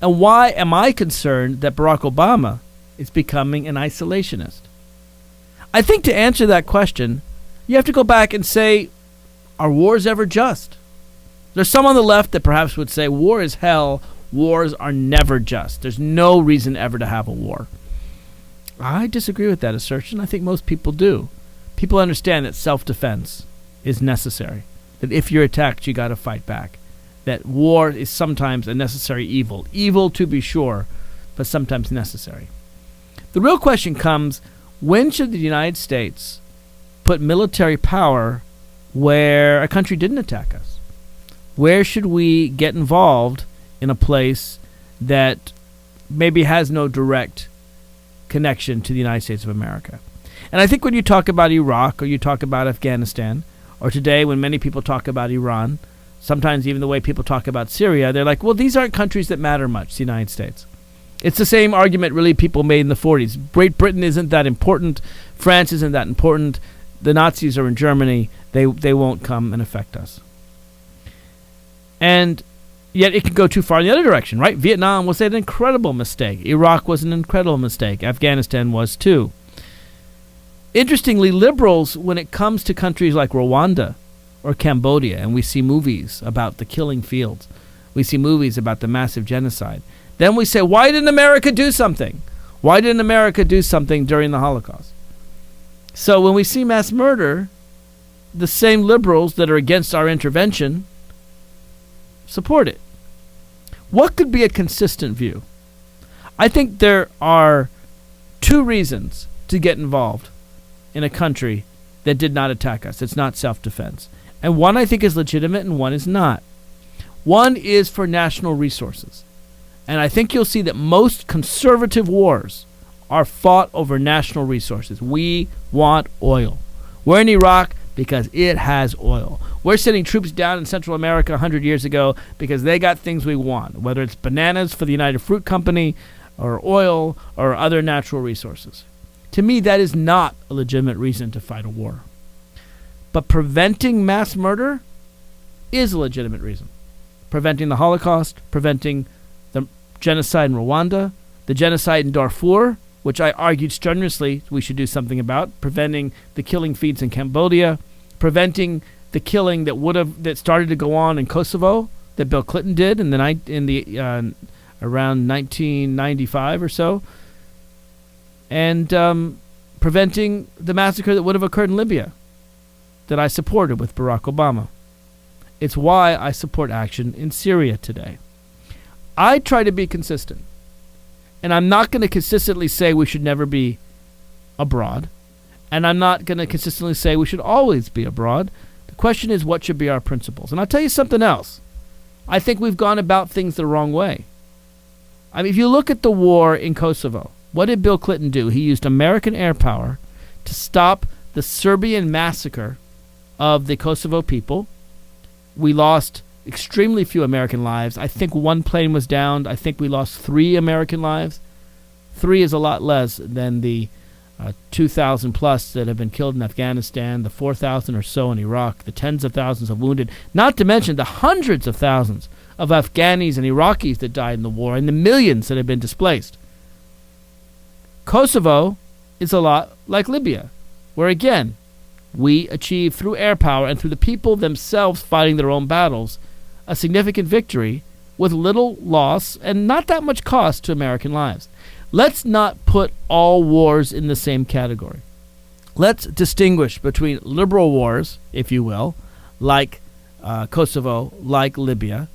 And why am I concerned that Barack Obama is becoming an isolationist? I think to answer that question, you have to go back and say, are wars ever just? There's some on the left that perhaps would say war is hell, wars are never just. There's no reason ever to have a war. I disagree with that assertion. I think most people do. People understand that self-defense is necessary, that if you're attacked, you got to fight back, that war is sometimes a necessary evil. Evil, to be sure, but sometimes necessary. The real question comes, when should the United States put military power where a country didn't attack us? Where should we get involved in a place that maybe has no direct connection to the United States of America? And I think when you talk about Iraq or you talk about Afghanistan, or today when many people talk about Iran, sometimes even the way people talk about Syria, they're like, well, these aren't countries that matter much to the United States. It's the same argument really people made in the 40s. Great Britain isn't that important. France isn't that important. The Nazis are in Germany. They won't come and affect us. And yet it can go too far in the other direction, right? Vietnam was an incredible mistake. Iraq was an incredible mistake. Afghanistan was too. Interestingly, liberals, when it comes to countries like Rwanda or Cambodia, and we see movies about the killing fields, we see movies about the massive genocide, then we say, why didn't America do something? Why didn't America do something during the Holocaust? So when we see mass murder, the same liberals that are against our intervention support it. What could be a consistent view? I think there are two reasons to get involved in a country that did not attack us. It's not self-defense. And one I think is legitimate and one is not. One is for national resources. And I think you'll see that most conservative wars are fought over national resources. We want oil. We're in Iraq because it has oil. We're sending troops down in Central America 100 years ago because they got things we want, whether it's bananas for the United Fruit Company or oil or other natural resources. To me, that is not a legitimate reason to fight a war. But preventing mass murder is a legitimate reason. Preventing the Holocaust, preventing the genocide in Rwanda, the genocide in Darfur, which I argued strenuously we should do something about, preventing the killing fields in Cambodia, preventing the killing that started to go on in Kosovo that Bill Clinton did around 1995 or so, and preventing the massacre that would have occurred in Libya that I supported with Barack Obama. It's why I support action in Syria today. I try to be consistent. And I'm not going to consistently say we should never be abroad. And I'm not going to consistently say we should always be abroad. The question is, what should be our principles? And I'll tell you something else. I think we've gone about things the wrong way. I mean, if you look at the war in Kosovo, what did Bill Clinton do? He used American air power to stop the Serbian massacre of the Kosovo people. We lost extremely few American lives. I think one plane was downed. I think we lost 3 American lives. 3 is a lot less than the 2,000 plus that have been killed in Afghanistan, the 4,000 or so in Iraq, the tens of thousands of wounded, not to mention the hundreds of thousands of Afghanis and Iraqis that died in the war, and the millions that have been displaced. Kosovo is a lot like Libya, where again, we achieved through air power and through the people themselves fighting their own battles a significant victory with little loss and not that much cost to American lives. Let's not put all wars in the same category. Let's distinguish between liberal wars, if you will, like Kosovo, like Libya,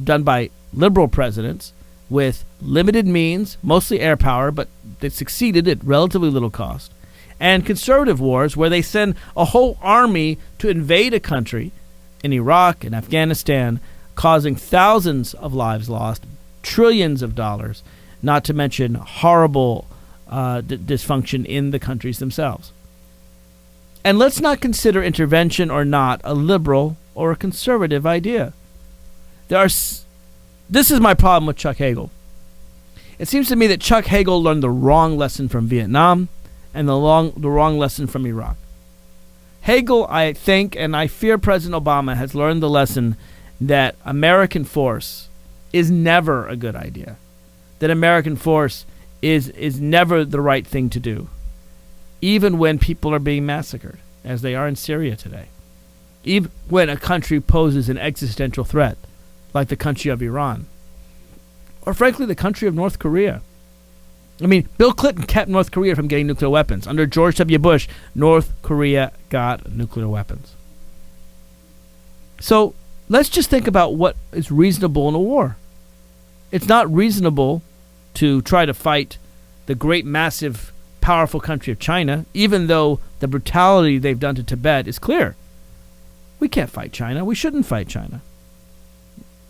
done by liberal presidents with limited means, mostly air power, but they succeeded at relatively little cost, and conservative wars where they send a whole army to invade a country in Iraq and Afghanistan, causing thousands of lives lost, trillions of dollars, not to mention horrible dysfunction in the countries themselves. And let's not consider intervention or not a liberal or a conservative idea. This is my problem with Chuck Hagel. It seems to me that Chuck Hagel learned the wrong lesson from Vietnam and the wrong lesson from Iraq. Hegel, I think, and I fear President Obama has learned the lesson that American force is never a good idea, that American force is never the right thing to do, even when people are being massacred, as they are in Syria today, even when a country poses an existential threat, like the country of Iran, or frankly, the country of North Korea. I mean, Bill Clinton kept North Korea from getting nuclear weapons. Under George W. Bush, North Korea got nuclear weapons. So let's just think about what is reasonable in a war. It's not reasonable to try to fight the great, massive, powerful country of China, even though the brutality they've done to Tibet is clear. We can't fight China. We shouldn't fight China.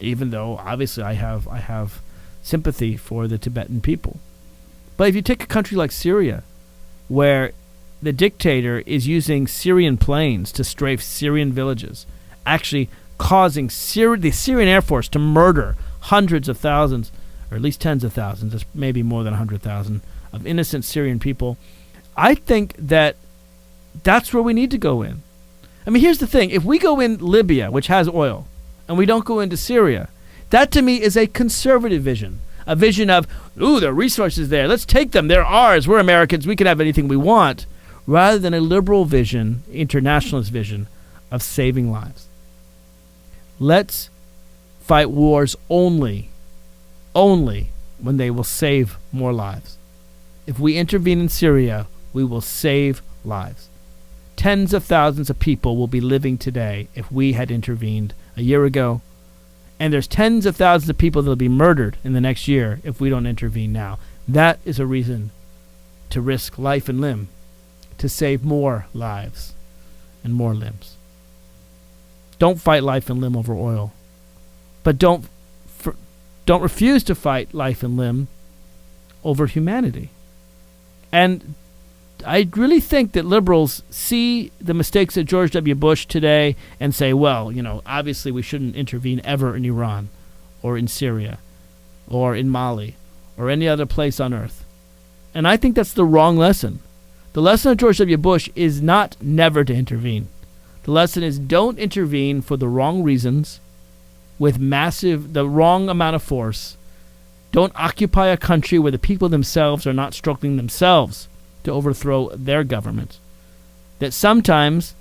Even though, obviously, I have sympathy for the Tibetan people. But if you take a country like Syria, where the dictator is using Syrian planes to strafe Syrian villages, actually causing the Syrian Air Force to murder hundreds of thousands, or at least tens of thousands, there's maybe more than 100,000, of innocent Syrian people, I think that that's where we need to go in. I mean, here's the thing. If we go in Libya, which has oil, and we don't go into Syria, that to me is a conservative vision. A vision of, ooh, there are resources there. Let's take them. They're ours. We're Americans. We can have anything we want. Rather than a liberal vision, internationalist vision of saving lives. Let's fight wars only when they will save more lives. If we intervene in Syria, we will save lives. Tens of thousands of people will be living today if we had intervened a year ago. And there's tens of thousands of people that will be murdered in the next year if we don't intervene now. That is a reason to risk life and limb to save more lives and more limbs. Don't fight life and limb over oil. But don't refuse to fight life and limb over humanity. And I really think that liberals see the mistakes of George W. Bush today and say, well, obviously we shouldn't intervene ever in Iran or in Syria or in Mali or any other place on earth. And I think that's the wrong lesson. The lesson of George W. Bush is not never to intervene. The lesson is don't intervene for the wrong reasons with the wrong amount of force. Don't occupy a country where the people themselves are not struggling themselves to overthrow their government. That sometimes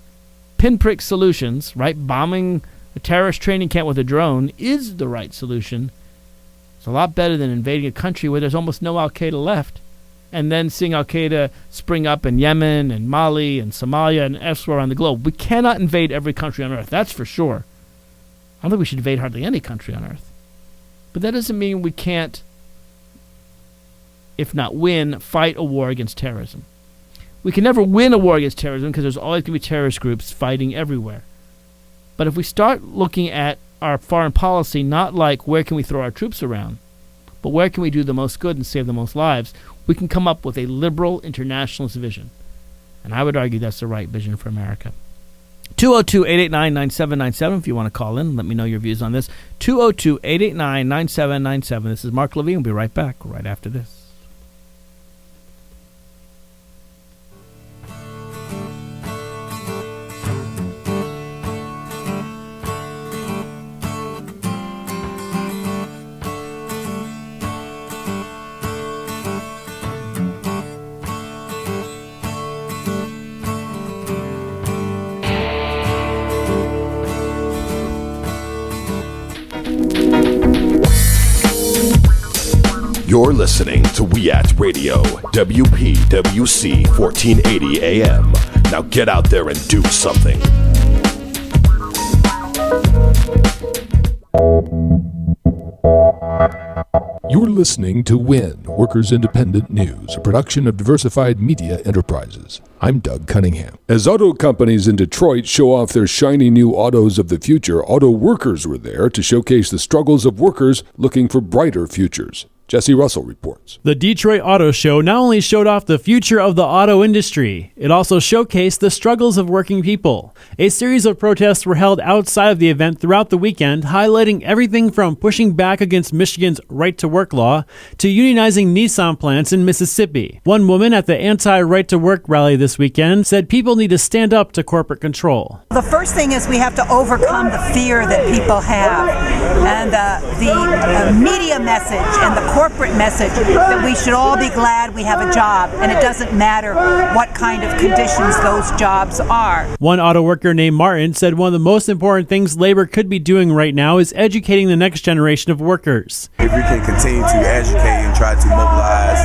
pinprick solutions, right? Bombing a terrorist training camp with a drone is the right solution. It's a lot better than invading a country where there's almost no Al-Qaeda left and then seeing Al-Qaeda spring up in Yemen and Mali and Somalia and elsewhere around the globe. We cannot invade every country on earth, that's for sure. I don't think we should invade hardly any country on earth. But that doesn't mean we can't, if not win, fight a war against terrorism. We can never win a war against terrorism because there's always going to be terrorist groups fighting everywhere. But if we start looking at our foreign policy not like where can we throw our troops around, but where can we do the most good and save the most lives, we can come up with a liberal internationalist vision. And I would argue that's the right vision for America. 202-889-9797 if you want to call in. Let me know your views on this. 202-889-9797. This is Mark Levine. We'll be right back right after this. You're listening to We Act Radio, WPWC 1480 AM. Now get out there and do something. You're listening to WIN, Workers Independent News, a production of Diversified Media Enterprises. I'm Doug Cunningham. As auto companies in Detroit show off their shiny new autos of the future, auto workers were there to showcase the struggles of workers looking for brighter futures. Jesse Russell reports. The Detroit Auto Show not only showed off the future of the auto industry, it also showcased the struggles of working people. A series of protests were held outside of the event throughout the weekend, highlighting everything from pushing back against Michigan's right-to-work law to unionizing Nissan plants in Mississippi. One woman at the anti-right-to-work rally this weekend said people need to stand up to corporate control. The first thing is we have to overcome the fear that people have, and the media message and the corporate message that we should all be glad we have a job, and it doesn't matter what kind of conditions those jobs are. One auto worker named Martin said one of the most important things labor could be doing right now is educating the next generation of workers. If we can continue to educate and try to mobilize,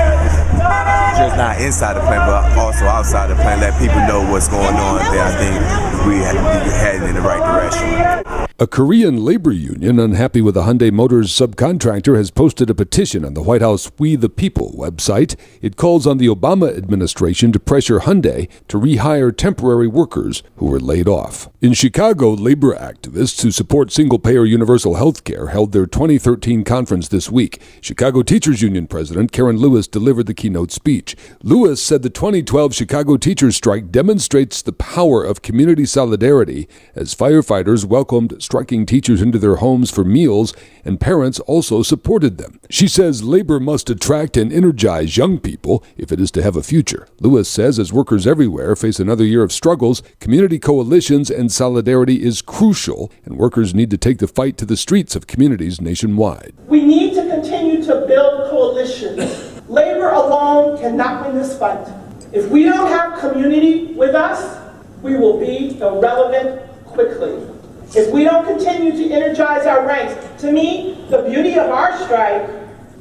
just not inside the plant, but also outside the plant, let people know what's going on, then I think we heading in the right direction. A Korean labor union unhappy with a Hyundai Motors subcontractor has posted a petition on the White House We the People website. It calls on the Obama administration to pressure Hyundai to rehire temporary workers who were laid off. In Chicago, labor activists who support single-payer universal health care held their 2013 conference this week. Chicago Teachers Union President Karen Lewis delivered the keynote speech. Lewis said the 2012 Chicago teachers strike demonstrates the power of community solidarity as firefighters welcomed striking teachers into their homes for meals, and parents also supported them. She says labor must attract and energize young people if it is to have a future. Lewis says as workers everywhere face another year of struggles, community coalitions and solidarity is crucial, and workers need to take the fight to the streets of communities nationwide. We need to continue to build coalitions. Labor alone cannot win this fight. If we don't have community with us, we will be irrelevant quickly. If we don't continue to energize our ranks, to me, the beauty of our strike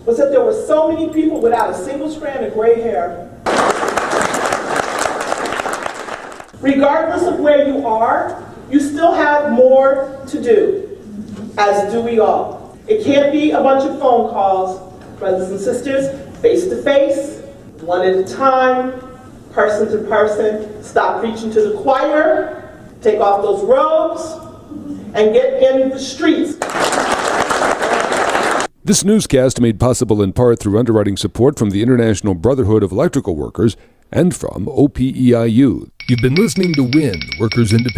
was that there were so many people without a single strand of gray hair. Regardless of where you are, you still have more to do, as do we all. It can't be a bunch of phone calls, brothers and sisters, face to face, one at a time, person to person. Stop preaching to the choir, take off those robes, and get in the streets. This newscast made possible in part through underwriting support from the International Brotherhood of Electrical Workers and from OPEIU. You've been listening to WIN, Workers Independent